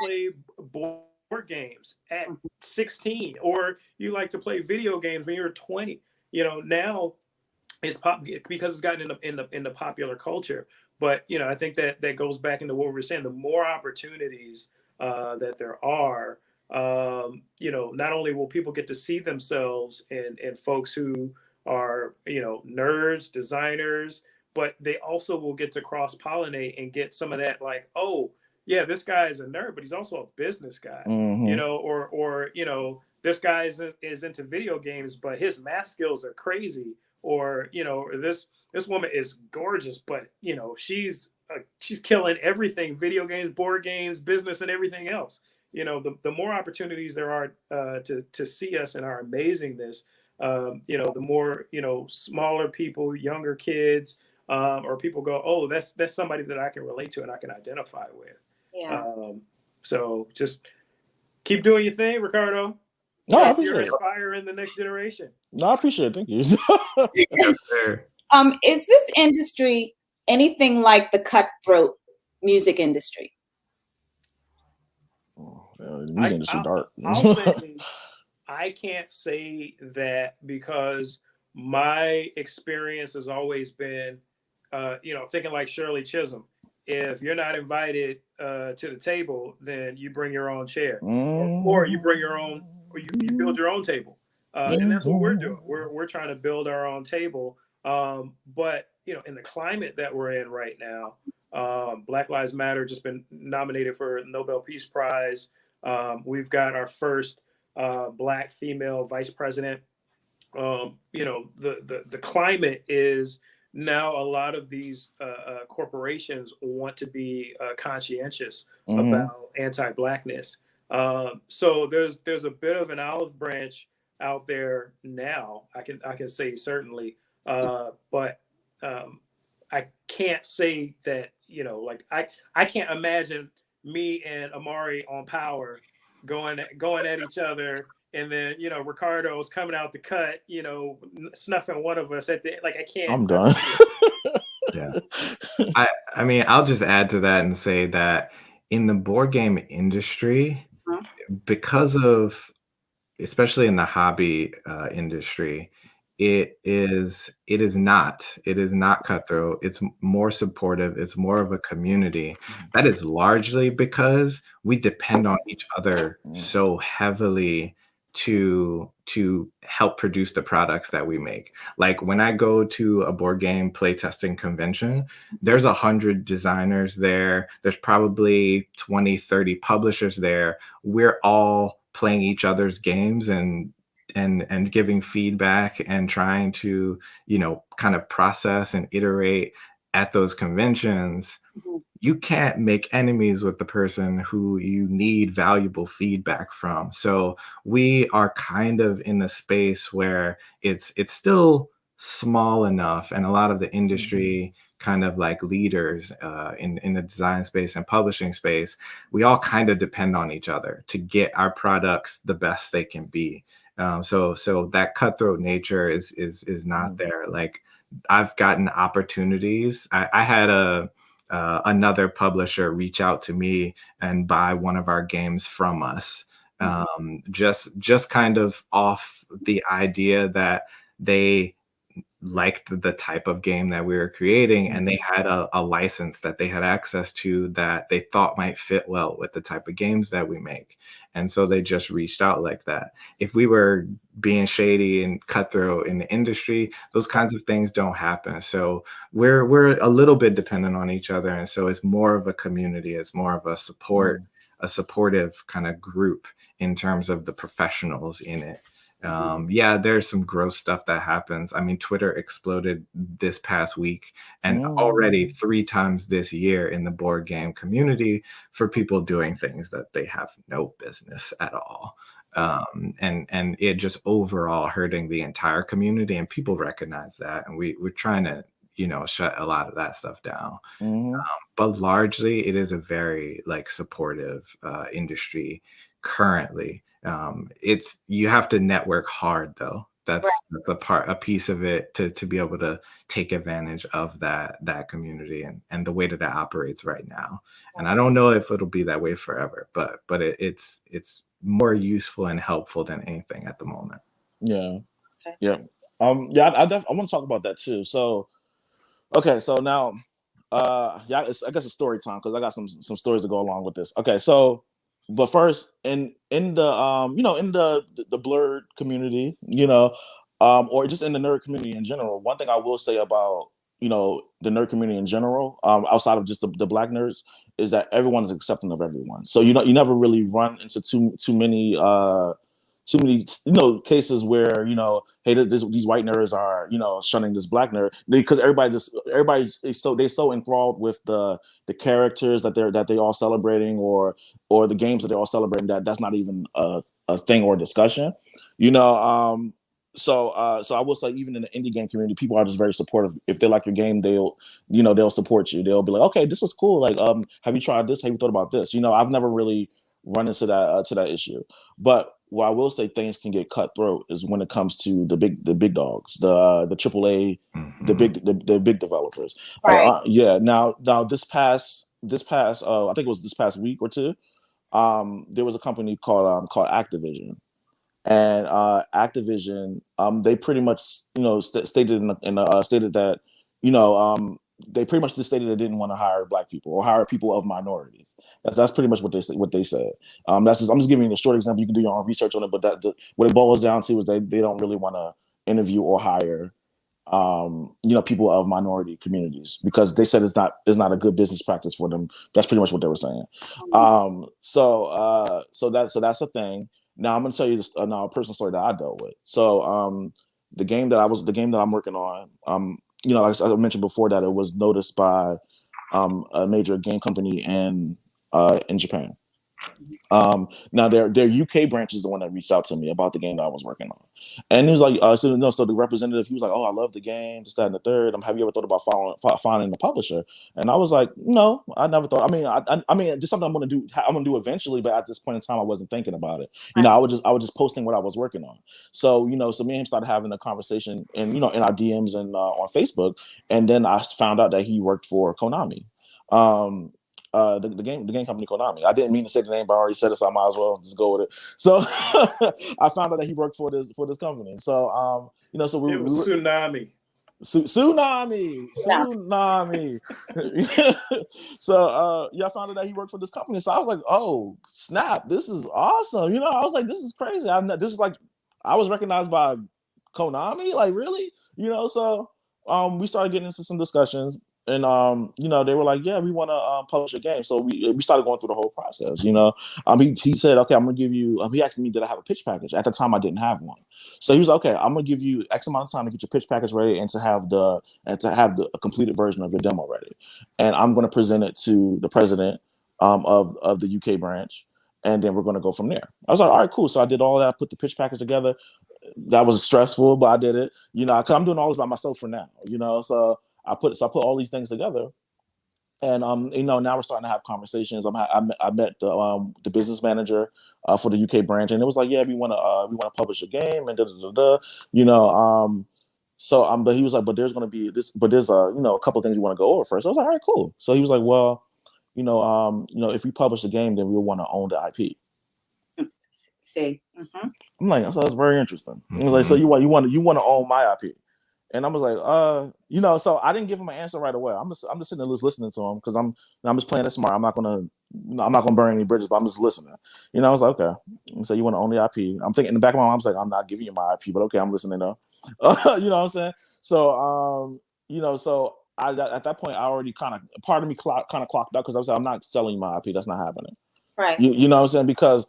play board games at 16, or you like to play video games when you were 20. Now it's because it's gotten in the popular culture. But I think that goes back into what we were saying. The more opportunities that there are, not only will people get to see themselves and folks who are nerds, designers, but they also will get to cross pollinate and get some of that, like, oh yeah, this guy is a nerd, but he's also a business guy, or this guy is into video games, but his math skills are crazy, or this woman is gorgeous, but she's killing everything: video games, board games, business, and everything else. The more opportunities there are to see us in our amazingness, the more smaller people, younger kids, or people go, oh, that's somebody that I can relate to and I can identify with. Yeah. So just keep doing your thing, Ricardo. No, I You're appreciate it. inspiring the next generation. No, I appreciate it. Thank you. Yes, sir. Is this industry anything like the cutthroat music industry? The music industry dark. I'll say I can't say that, because my experience has always been, thinking like Shirley Chisholm. If you're not invited to the table, then you bring your own chair, or you bring your own, or you build your own table. And that's what we're doing. We're trying to build our own table. But in the climate that we're in right now, Black Lives Matter just been nominated for a Nobel Peace Prize. We've got our first Black female vice president. The climate is now, a lot of these corporations want to be conscientious about anti-Blackness. So there's a bit of an olive branch out there now. I can say certainly, but I can't say that I can't imagine me and Amari on Power going at each other, and then Ricardo's coming out the cut, snuffing one of us at the, like, I can't. I'm done. Yeah. I mean, I'll just add to that and say that in the board game industry, because of, especially in the hobby industry, it is not cutthroat. It's more supportive. It's more of a community. That is largely because we depend on each other so heavily to help produce the products that we make. Like when I go to a board game playtesting convention, there's 100 designers there. There's probably 20, 30 publishers there. We're all playing each other's games and giving feedback and trying to, kind of process and iterate at those conventions. You can't make enemies with the person who you need valuable feedback from. So we are kind of in a space where it's still small enough, and a lot of the industry kind of like leaders in the design space and publishing space, we all kind of depend on each other to get our products the best they can be. So that cutthroat nature is not there. Like, I've gotten opportunities. I had another publisher reach out to me and buy one of our games from us, just kind of off the idea that they liked the type of game that we were creating, and they had a license that they had access to that they thought might fit well with the type of games that we make. And so they just reached out like that. If we were being shady and cutthroat in the industry, those kinds of things don't happen. So we're a little bit dependent on each other. And so it's more of a community, it's more of a supportive kind of group in terms of the professionals in it. Yeah, there's some gross stuff that happens. I mean, Twitter exploded this past week, and already 3 times this year in the board game community for people doing things that they have no business at all. And it just overall hurting the entire community, and people recognize that, and we're trying to, shut a lot of that stuff down. But largely, it is a very like supportive industry currently. It's, you have to network hard though. That's a piece of it to be able to take advantage of that community and the way that operates right now. And I don't know if it'll be that way forever, but it's more useful and helpful than anything at the moment. Yeah. Yeah. I want to talk about that too. So, okay. So now, I guess it's story time, because I got some stories to go along with this. Okay. So, but first, in the in the blurred community, or just in the nerd community in general, one thing I will say about the nerd community in general, outside of just the black nerds, is that everyone is accepting of everyone. So you never really run into too many cases where hey, these white nerds are shunning this black nerd, because everybody's so enthralled with the characters that they all celebrating, or the games that they're all celebrating, that's not even a thing or discussion. So I will say, even in the indie game community, people are just very supportive. If they like your game, they'll support you. They'll be like, okay, this is cool. Like, have you tried this? Have you thought about this? I've never really run into that issue. But what I will say, things can get cutthroat is when it comes to the big dogs, the AAA, the big developers. Right. Now this past I think it was this past week or two, there was a company called Activision. And Activision, they pretty much, stated stated that, they pretty much just stated they didn't want to hire black people or hire people of minorities. That's pretty much what they said. I'm just giving you a short example. You can do your own research on it, but what it boils down to is they don't really want to interview or hire, people of minority communities, because they said it's not a good business practice for them. That's pretty much what they were saying. So that's a thing. Now I'm going to tell you this now, a personal story that I dealt with. So the game that I'm working on, like I mentioned before, that it was noticed by a major game company in Japan. Now their UK branch is the one that reached out to me about the game that I was working on, and he was like, so the representative, he was like, oh, I love the game, this, that, and the third. Have you ever thought about finding the publisher? And I was like, no, I never thought. I mean, just something I'm gonna do eventually, but at this point in time, I wasn't thinking about it. I was just posting what I was working on. So so me and him started having a conversation, and in our DMs and on Facebook, and then I found out that he worked for Konami. The game company Konami. I didn't mean to say the name, but I already said it, so I might as well just go with it. So I found out that he worked for this company. So so we it was Tsunami. Tsunami. So I found out that he worked for this company. So I was like, oh snap, this is awesome. I was like, this is crazy. This is like, I was recognized by Konami, like, really? So we started getting into some discussions. And they were like, yeah, we want to publish a game. So we started going through the whole process. He said, okay, I'm gonna give you. He asked me, did I have a pitch package? At the time, I didn't have one. So he was like, okay, I'm gonna give you X amount of time to get your pitch package ready and to have a completed version of your demo ready. And I'm gonna present it to the president of the UK branch, and then we're gonna go from there. I was like, all right, cool. So I did all that, put the pitch package together. that was stressful, but I did it. You know, cause I'm doing all this by myself for now. You know, so I put all these things together, and you know, now we're starting to have conversations. I met the business manager for the UK branch, and it was like, yeah, we want to publish a game, and da da da da. You know, so but he was like, but there's going to be this, but there's you know, a couple of things we want to go over first. I was like, all right, cool. So he was like, well, you know, if we publish the game, then we'll want to own the IP. See. Mm-hmm. I'm like, so that's very interesting. Mm-hmm. He was like, so you want to own my IP? And I was like, you know, so I didn't give him an answer right away. I'm just sitting there just listening to him because I'm just playing it smart. I'm not gonna burn any bridges, but I'm just listening. You know, I was like, okay. And so you want to own the IP? I'm thinking in the back of my mind, I was like, I'm not giving you my IP, but okay, I'm listening though. You know what I'm saying? So, you know, so at that point, I already kind of part of me clocked out because I was like, I'm not selling you my IP. That's not happening. Right. You know what I'm saying? Because,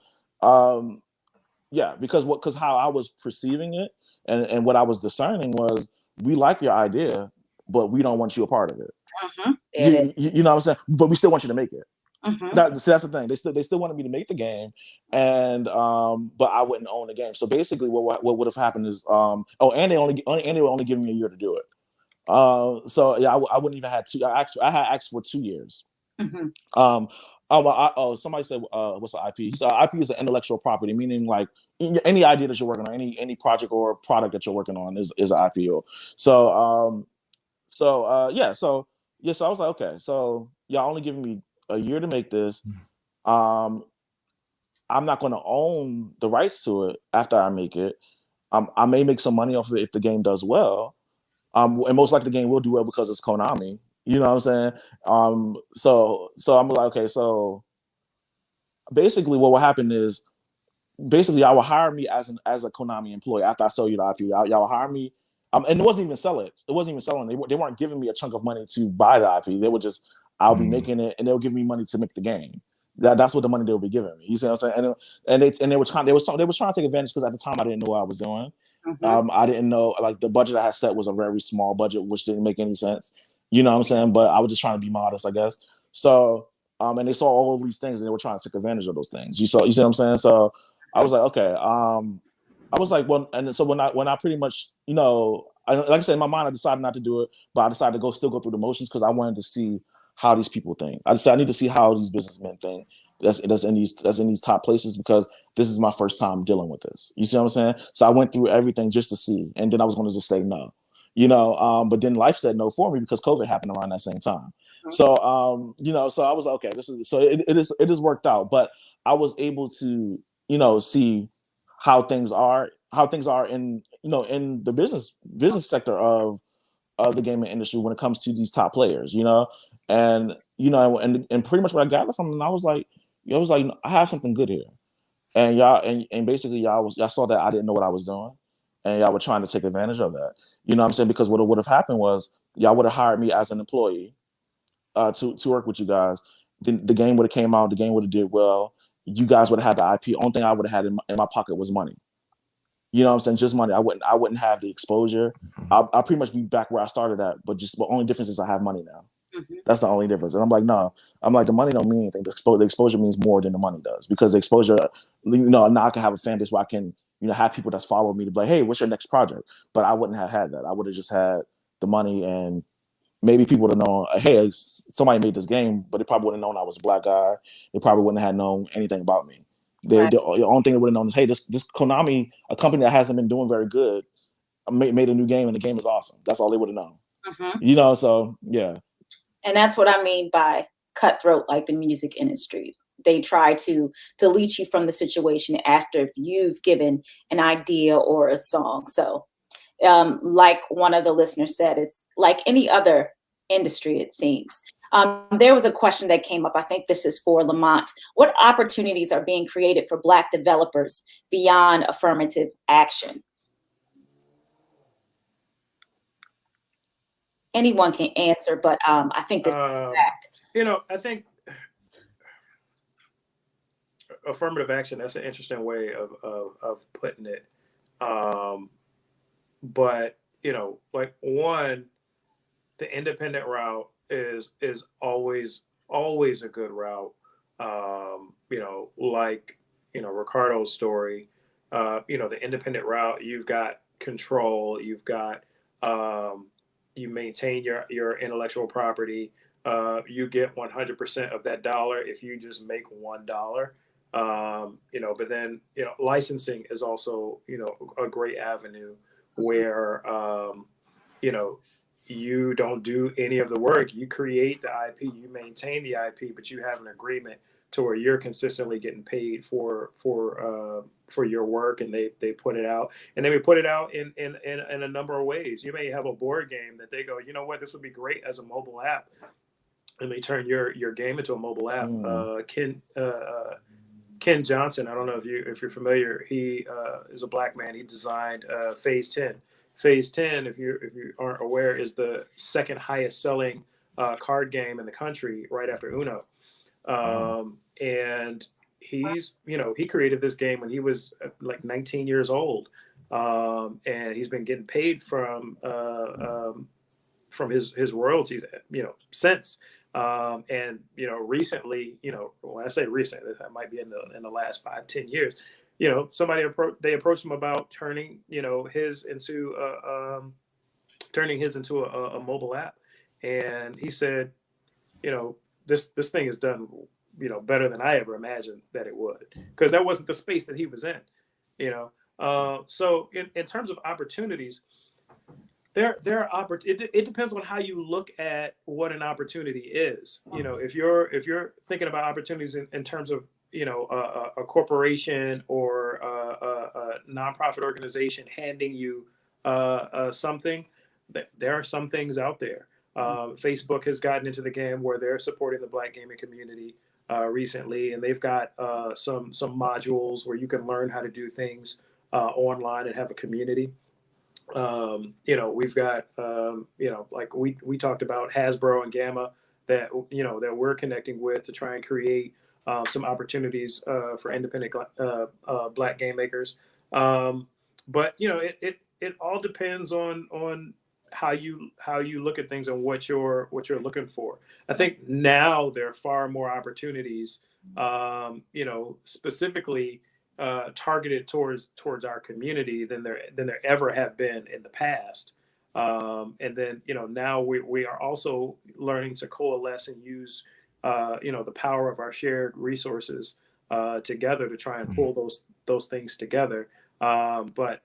yeah, because how I was perceiving it and what I was discerning was, we like your idea, but we don't want you a part of it. Mm-hmm. You know what I'm saying? But we still want you to make it. Mm-hmm. So that's the thing. They still wanted me to make the game, and but I wouldn't own the game. So basically, what would have happened is, and they were only giving me a year to do it. So yeah, I wouldn't even had two. I had asked for 2 years. Mm-hmm. Somebody said, what's the IP? So IP is an intellectual property, meaning like any idea that you're working on, any project or product that you're working on is an IPO. So, so I was like, okay, so y'all only giving me a year to make this. I'm not going to own the rights to it after I make it. I may make some money off of it if the game does well. And most likely the game will do well because it's Konami. You know what I'm saying? So I'm like, okay, so basically what will happen is, basically y'all will hire me as a Konami employee after I sell you the IP. Y'all will hire me. And it wasn't even selling. It wasn't even selling. They weren't giving me a chunk of money to buy the IP. They would just, I'll be making it, and they'll give me money to make the game. That's what the money they'll be giving me. You see what I'm saying? And they were trying to take advantage because at the time I didn't know what I was doing. Mm-hmm. I didn't know, like, the budget I had set was a very small budget, which didn't make any sense. You know what I'm saying? But I was just trying to be modest, I guess. So, and they saw all of these things and they were trying to take advantage of those things. You see what I'm saying? So I was like, okay. I was like, well, and so when I pretty much, you know, like I said, in my mind, I decided not to do it, but I decided to still go through the motions because I wanted to see how these people think. I decided I need to see how these businessmen think that's in these top places, because this is my first time dealing with this. You see what I'm saying? So I went through everything just to see, and then I was going to just say no. You know, but then life said no for me because COVID happened around that same time. So, you know, so I was like, okay, it is worked out, but I was able to, you know, see how things are in, you know, in the business sector of the gaming industry when it comes to these top players, you know, and you know, and pretty much what I gathered from them, I was like, I have something good here, and and basically y'all saw that I didn't know what I was doing, and y'all were trying to take advantage of that. You know what I'm saying? Because what would have happened was y'all would have hired me as an employee to work with you guys. Then the game would have came out, the game would have did well. You guys would have had the IP. Only thing I would have had in my pocket was money. You know what I'm saying? Just money. I wouldn't have the exposure. I'll pretty much be back where I started at, but just the only difference is I have money now. Mm-hmm. That's the only difference. And I'm like, no. I'm like, the money don't mean anything. The exposure means more than the money does, because the exposure, you know, now I can have a fan base where I can, you know, have people that's following me to be like, hey, what's your next project? But I wouldn't have had that. I would have just had the money, and maybe people would have known, hey, somebody made this game, but they probably wouldn't have known I was a black guy. They probably wouldn't have known anything about me. The only thing they would have known is, hey, this Konami, a company that hasn't been doing very good, made a new game, and the game is awesome. That's all they would have known. Mm-hmm. You know, so yeah. And that's what I mean by cutthroat, like the music industry. They try to delete you from the situation after you've given an idea or a song. So, like one of the listeners said, it's like any other industry, it seems. There was a question that came up. I think this is for Lamont. What opportunities are being created for Black developers beyond affirmative action? Anyone can answer, but I think this is back. You know, I think affirmative action, that's an interesting way of putting it. But, you know, like, one, the independent route is always a good route. You know, like, you know, Ricardo's story. the independent route, you've got control, you've got, you maintain your intellectual property. You get 100% of that dollar if you just make $1. But then, licensing is also, a great avenue where, you know, you don't do any of the work. You create the IP, you maintain the IP, but you have an agreement to where you're consistently getting paid for your work, and they put it out, and they may put it out in a number of ways. You may have a board game that they go, you know what, this would be great as a mobile app, and they turn your game into a mobile app. Ken Johnson, I don't know if you're familiar. He is a black man. He designed Phase 10. Phase 10, if you aren't aware, is the second highest selling card game in the country, right after Uno. And he created this game when he was like 19 years old, and he's been getting paid from his royalties, since. And recently, when I say recent, that might be in the last 5-10 years. Somebody approached him about turning his into a mobile app, and he said, this thing is done better than I ever imagined that it would, because that wasn't the space that he was in. So in terms of opportunities, there are it depends on how you look at what an opportunity is. If you're thinking about opportunities in terms of a corporation or a nonprofit organization handing you something, there are some things out there. Facebook has gotten into the game where they're supporting the Black gaming community recently, and they've got some modules where you can learn how to do things online and have a community. We've got like we talked about Hasbro and Gamma that that we're connecting with to try and create some opportunities for independent Black game makers. But it all depends on how you look at things and what you're looking for. I think now there are far more opportunities, specifically targeted towards our community than there ever have been in the past. And then now we are also learning to coalesce and use the power of our shared resources together to try and pull those things together. But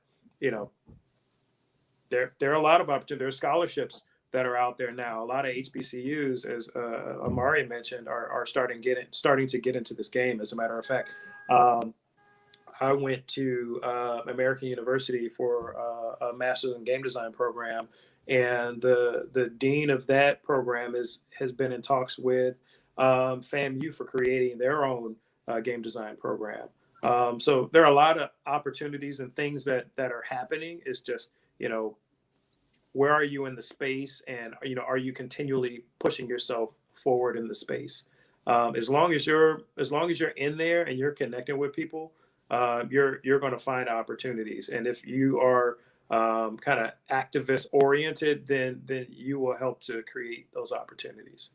there are a lot of opportunities. There are scholarships that are out there now. A lot of HBCUs, as Amari mentioned, are starting to get into this game. As a matter of fact, I went to American University for a master's in game design program, and the dean of that program has been in talks with FAMU for creating their own game design program. So there are a lot of opportunities and things that are happening. It's just where are you in the space, and are you continually pushing yourself forward in the space? As long as you're in there and you're connecting with people, you're going to find opportunities. And if you are kind of activist oriented, then you will help to create those opportunities.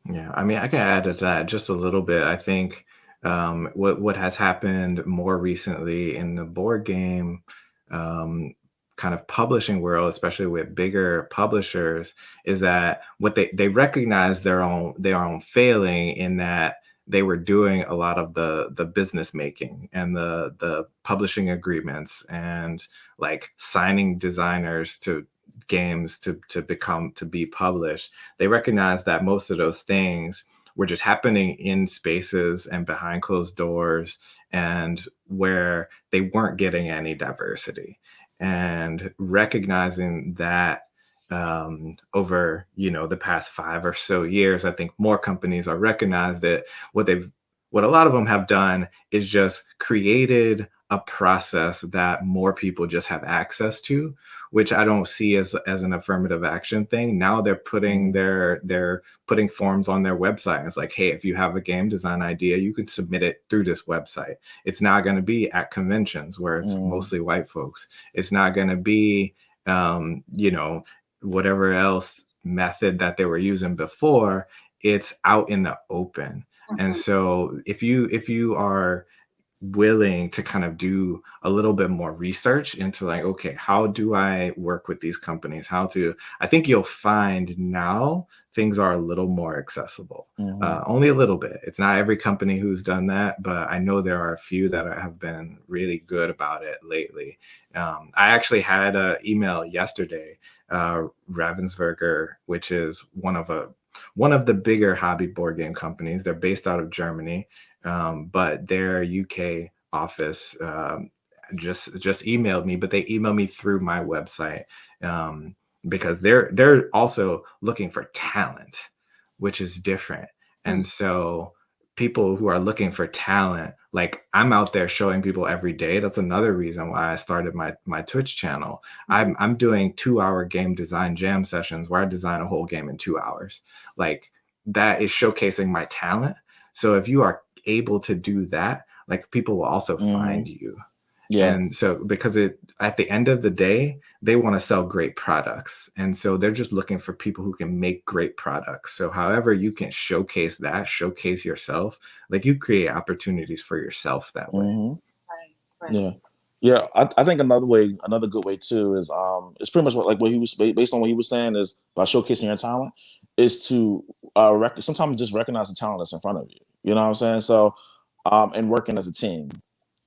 Yeah, I mean, I can add to that just a little bit. I think what has happened more recently in the board game kind of publishing world, especially with bigger publishers, is that what they recognize their own failing in that they were doing a lot of the business making and the publishing agreements and like signing designers to games to be published. They recognize that most of those things were just happening in spaces and behind closed doors, and where they weren't getting any diversity. And recognizing that over the past 5 or so years, I think more companies are recognized that what a lot of them have done is just created a process that more people just have access to, which I don't see as an affirmative action thing. Now they're putting putting forms on their website. It's like, hey, if you have a game design idea, you can submit it through this website. It's not going to be at conventions where it's mostly white folks. It's not going to be whatever else method that they were using before. It's out in the open. And so if you are willing to kind of do a little bit more research into like, okay, how do I work with these companies? I think you'll find now things are a little more accessible, only a little bit. It's not every company who's done that, but I know there are a few that have been really good about it lately. I actually had an email yesterday, Ravensburger, which is one of the bigger hobby board game companies. They're based out of Germany, but their UK office just emailed me, but they emailed me through my website, because they're also looking for talent, which is different. And so people who are looking for talent, like I'm out there showing people every day. That's another reason why I started my Twitch channel. I'm doing 2-hour game design jam sessions where I design a whole game in 2 hours. Like that is showcasing my talent. So if you are able to do that, like people will also find you. Yeah. And so because at the end of the day, they want to sell great products. And so they're just looking for people who can make great products. So however you can showcase yourself, like you create opportunities for yourself that way. Right. Yeah. Yeah, I think another good way too is it's pretty much what he was based on what he was saying is by showcasing your talent is to sometimes just recognize the talent that's in front of you. You know what I'm saying? So and working as a team.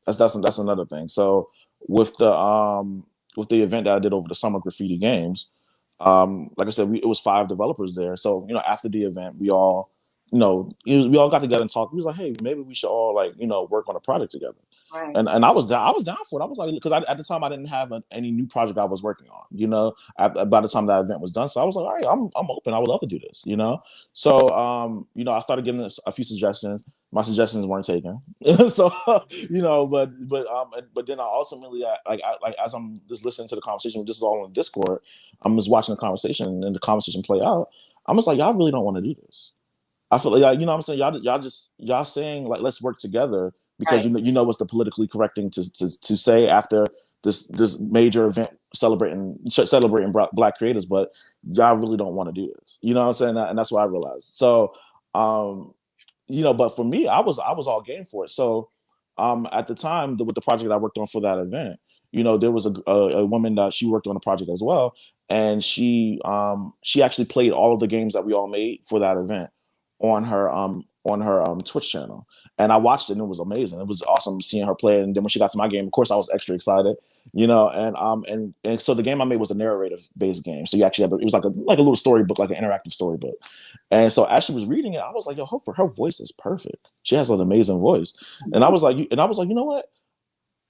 That's another thing. So with the event that I did over the summer, Graffiti Games, like I said, it was 5 developers there. So after the event, we all we all got together and talked. We was like, hey, maybe we should all work on a project together. Right. And I was down for it. I was like, because at the time I didn't have any new project I was working on. By the time that event was done, so I was like, all right, I'm open. I would love to do this. So I started giving a few suggestions. My suggestions weren't taken. So but then I ultimately as I'm just listening to the conversation, this is all on Discord. I'm just watching the conversation and the conversation play out. I'm just like, y'all really don't want to do this. I feel like what I'm saying, y'all saying like let's work together because Right. what's the politically correct thing to say after this major event celebrating black creators, but y'all really don't want to do this. You know what I'm saying? And that's what I realized. So but for me, I was all game for it. So at the time with the project I worked on for that event, there was a woman that she worked on a project as well, and she actually played all of the games that we all made for that event on her Twitch channel. And I watched it and it was amazing. It was awesome seeing her play it. And then when she got to my game, of course I was extra excited, and so the game I made was a narrative based game. So you actually it was like a little storybook, like an interactive storybook. And so as she was reading it, I was like, yo, her voice is perfect. She has an amazing voice. And I was like, you know what?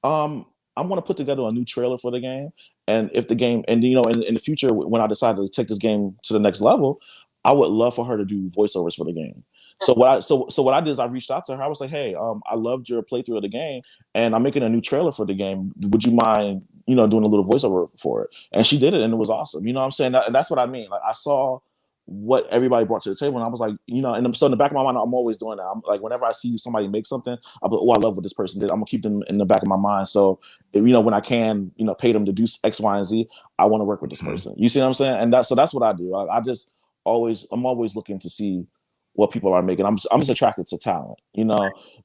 I want to put together a new trailer for the game. And if the game, and in the future, when I decide to take this game to the next level, I would love for her to do voiceovers for the game. So what I did is I reached out to her. I was like, hey, I loved your playthrough of the game, and I'm making a new trailer for the game. Would you mind, doing a little voiceover for it? And she did it, and it was awesome. You know what I'm saying? And that's what I mean. Like I saw what everybody brought to the table, and I was like, and so in the back of my mind, I'm always doing that. I'm like, whenever I see somebody make something, I'm like, oh, I love what this person did. I'm gonna keep them in the back of my mind. So, when I can, pay them to do X, Y, and Z, I want to work with this person. You see what I'm saying? And that's what I do. I'm always looking to see what people are making. I'm just attracted to talent,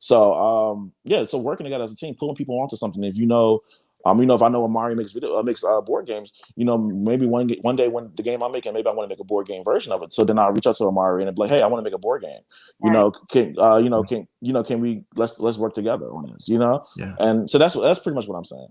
So so working together as a team, pulling people onto something. If if I know Amari makes board games, maybe one day when the game I'm making, maybe I want to make a board game version of it. So then I'll reach out to Amari and be like, hey, I want to make a board game. Can we let's work together on this? Yeah. And so that's pretty much what I'm saying.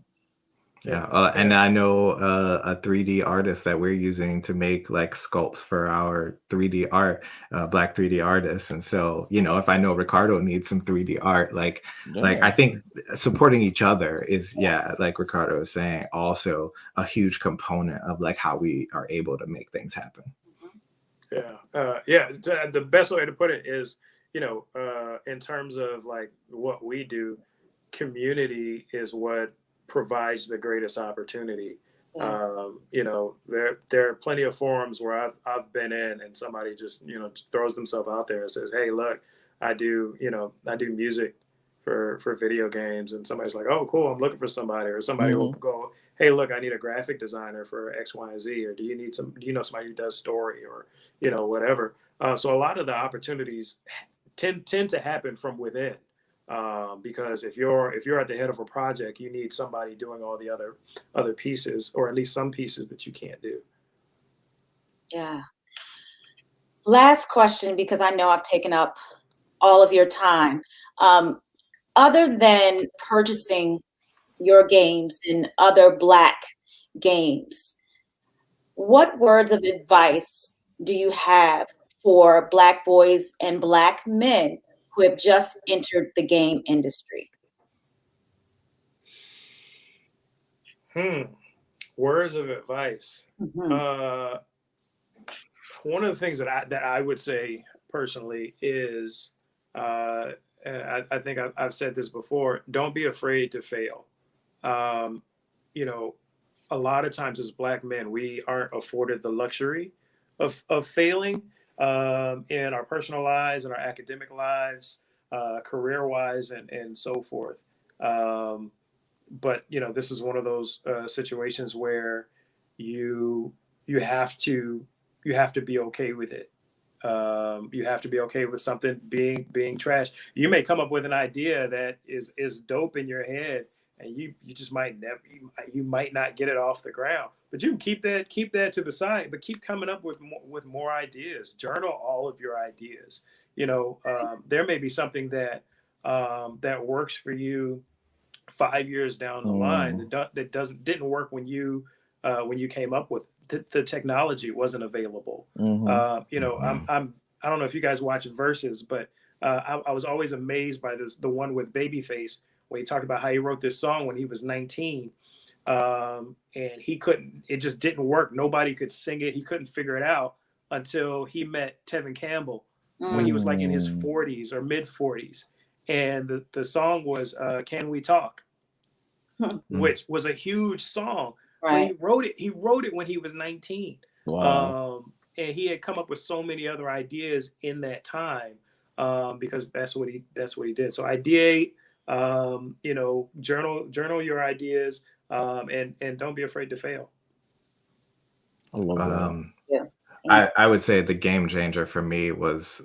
Yeah, and I know a 3D artist that we're using to make like sculpts for our 3D art, Black 3D artists. And so, if I know Ricardo needs some 3D art, like I think supporting each other is, like Ricardo was saying, also a huge component of like how we are able to make things happen. The best way to put it is, in terms of like what we do, community is what provides the greatest opportunity. There are plenty of forums where I've been in, and somebody just throws themselves out there and says, hey, look, I do music for video games, and somebody's like, oh, cool, I'm looking for somebody, or somebody will go, hey, look, I need a graphic designer for X, Y, and Z, or do you know somebody who does story, or whatever. So a lot of the opportunities tend to happen from within. Because if you're at the head of a project, you need somebody doing all the other pieces, or at least some pieces that you can't do. Yeah. Last question, because I know I've taken up all of your time. Other than purchasing your games and other Black games, what words of advice do you have for Black boys and Black men who have just entered the game industry? Words of advice. Mhm. One of the things that I would say personally is, I think I've said this before. Don't be afraid to fail. Um, you know, a lot of times as Black men, we aren't afforded the luxury of failing, in our personal lives, in our academic lives, career wise, and so forth. Um, but this is one of those situations where you you have to you have to be okay with it. You have to be okay with something being trash. You may come up with an idea that is dope in your head, and you just might never you might not get it off the ground. But you can keep that to the side, but keep coming up with more ideas. Journal all of your ideas. There may be something that works for you 5 years down the line Mm. that didn't work when you came up with the technology wasn't available. Mm-hmm. I don't know if you guys watch Versus, but I was always amazed by the one with Babyface, where he talked about how he wrote this song when he was 19, and he couldn't. It just didn't work. Nobody could sing it. He couldn't figure it out until he met Tevin Campbell when he was like in his Mm. 40s or mid 40s, and the song was "Can We Talk," which was a huge song. But Right. he wrote it when he was 19. Wow. And he had come up with so many other ideas in that time, because that's what he did. So ideate, journal your ideas, and don't be afraid to fail. I love that. Um, Yeah. I would say the game changer for me was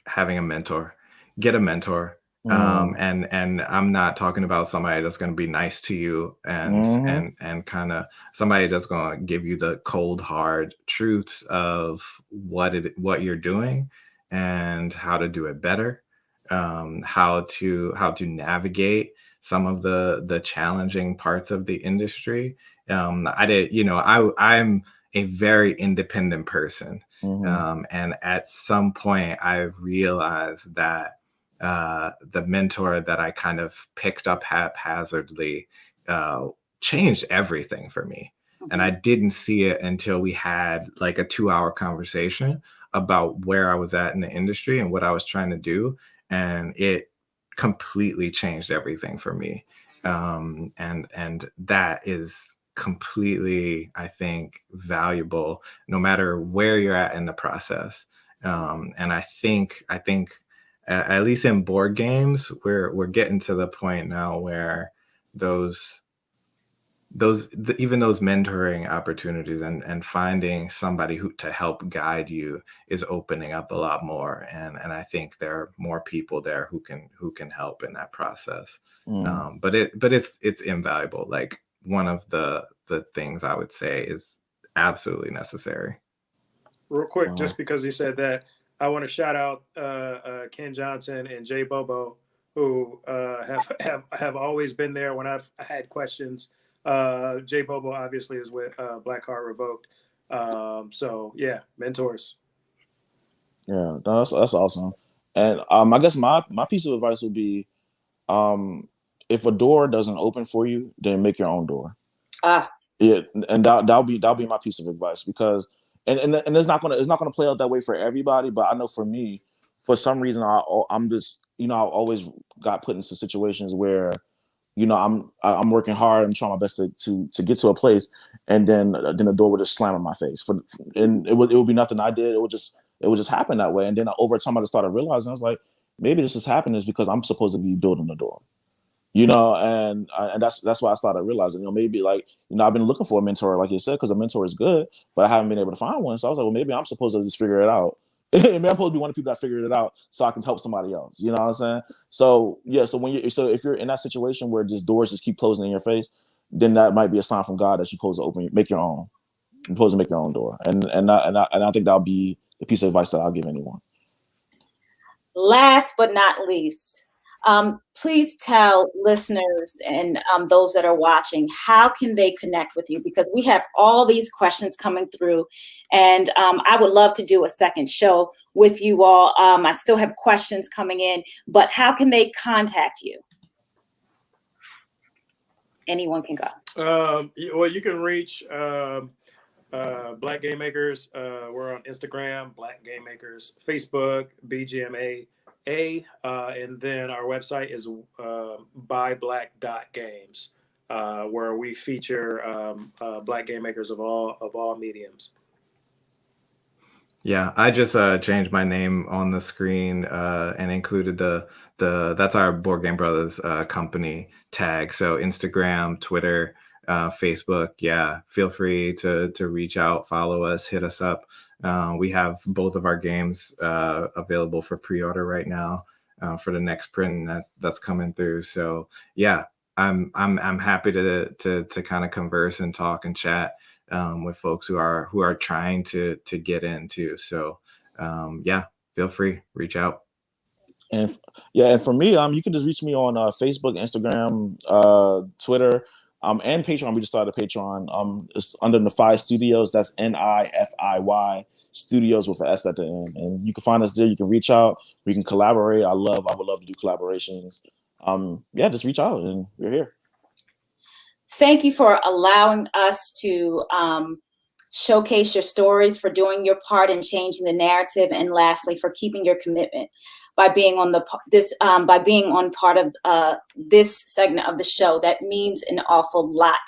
having a mentor. Get a mentor. Mm. And I'm not talking about somebody that's going to be nice to you and Mm-hmm. and kind of somebody that's going to give you the cold hard truths of what you're doing and how to do it better, how to navigate some of the challenging parts of the industry. I did, I'm a very independent person. Mm-hmm. And at some point, I realized that the mentor that I kind of picked up haphazardly uh, changed everything for me. And I didn't see it until we had like a 2 hour conversation about where I was at in the industry and what I was trying to do. And it completely changed everything for me. And that is completely, I think, valuable no matter where you're at in the process. And I think at least in board games, we're getting to the point now where those even those mentoring opportunities and finding somebody who to help guide you is opening up a lot more, and I think there are more people there who can help in that process. Mm. But it's invaluable. Like, one of the things I would say is absolutely necessary. Real quick, Wow. just because he said that, I want to shout out Ken Johnson and Jay Bobo, who have always been there when I've had questions. Jay Bobo obviously is with Black Heart Revoked. So yeah, mentors. Yeah, that's awesome. And I guess my piece of advice would be, um, if a door doesn't open for you, then make your own door. Ah, Yeah, and that'll be my piece of advice, because and it's not gonna play out that way for everybody, but I know for me, for some reason, I'm just, I've always got put into situations where, I'm working hard, I'm trying my best to get to a place, and then the door would just slam in my face, and it would be nothing I did. It would just happen that way, and then over time I just started realizing, I was like, maybe this is happening is because I'm supposed to be building the door. And that's why I started realizing, maybe, like, I've been looking for a mentor, like you said, because a mentor is good, but I haven't been able to find one. So I was like, well, maybe I'm supposed to just figure it out Maybe I'm supposed to be one of the people that figured it out so I can help somebody else. You know what I'm saying? So yeah, so if you're in that situation where just doors just keep closing in your face, then that might be a sign from God that you're supposed to make your own. You're supposed to make your own door. And I think that'll be the piece of advice that I'll give anyone. Last but not least, please tell listeners and those that are watching, how can they connect with you? Because we have all these questions coming through, and I would love to do a second show with you all. I still have questions coming in, but how can they contact you? Anyone can go. Well, you can reach Black Game Makers. We're on Instagram, Black Game Makers, Facebook, BGMA. And then our website is buyblack.games, where we feature Black game makers of all mediums. Yeah, I just changed my name on the screen and included the that's our Board Game Brothers company tag. So Instagram, Twitter, Facebook. Yeah, feel free to reach out, follow us, hit us up. We have both of our games available for pre-order right now for the next print that's coming through. So yeah, I'm happy to kind of converse and talk and chat with folks who are trying to get into. So yeah, feel free, reach out. And for me, you can just reach me on Facebook, Instagram, Twitter, and Patreon. We just started a Patreon. It's under Nify Studios. That's NIFIY Studios with an S at the end. And you can find us there. You can reach out. We can collaborate. I would love to do collaborations. Just reach out, and we're here. Thank you for allowing us to showcase your stories, for doing your part in changing the narrative, and lastly, for keeping your commitment by being on part of this segment of the show. That means an awful lot.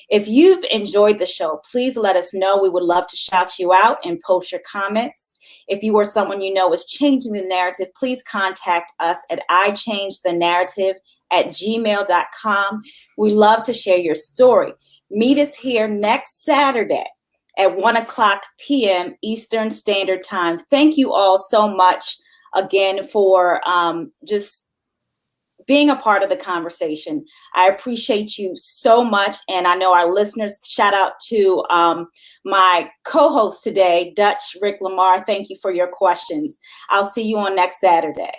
If you've enjoyed the show, please let us know. We would love to shout you out and post your comments. If you or someone you know is changing the narrative, please contact us at iChangeTheNarrative@gmail.com. We love to share your story. Meet us here next Saturday at 1:00 p.m. Eastern Standard Time. Thank you all so much again for just being a part of the conversation. I appreciate you so much. And I know our listeners, shout out to my co-host today, Dutch Rick Lamar. Thank you for your questions. I'll see you on next Saturday.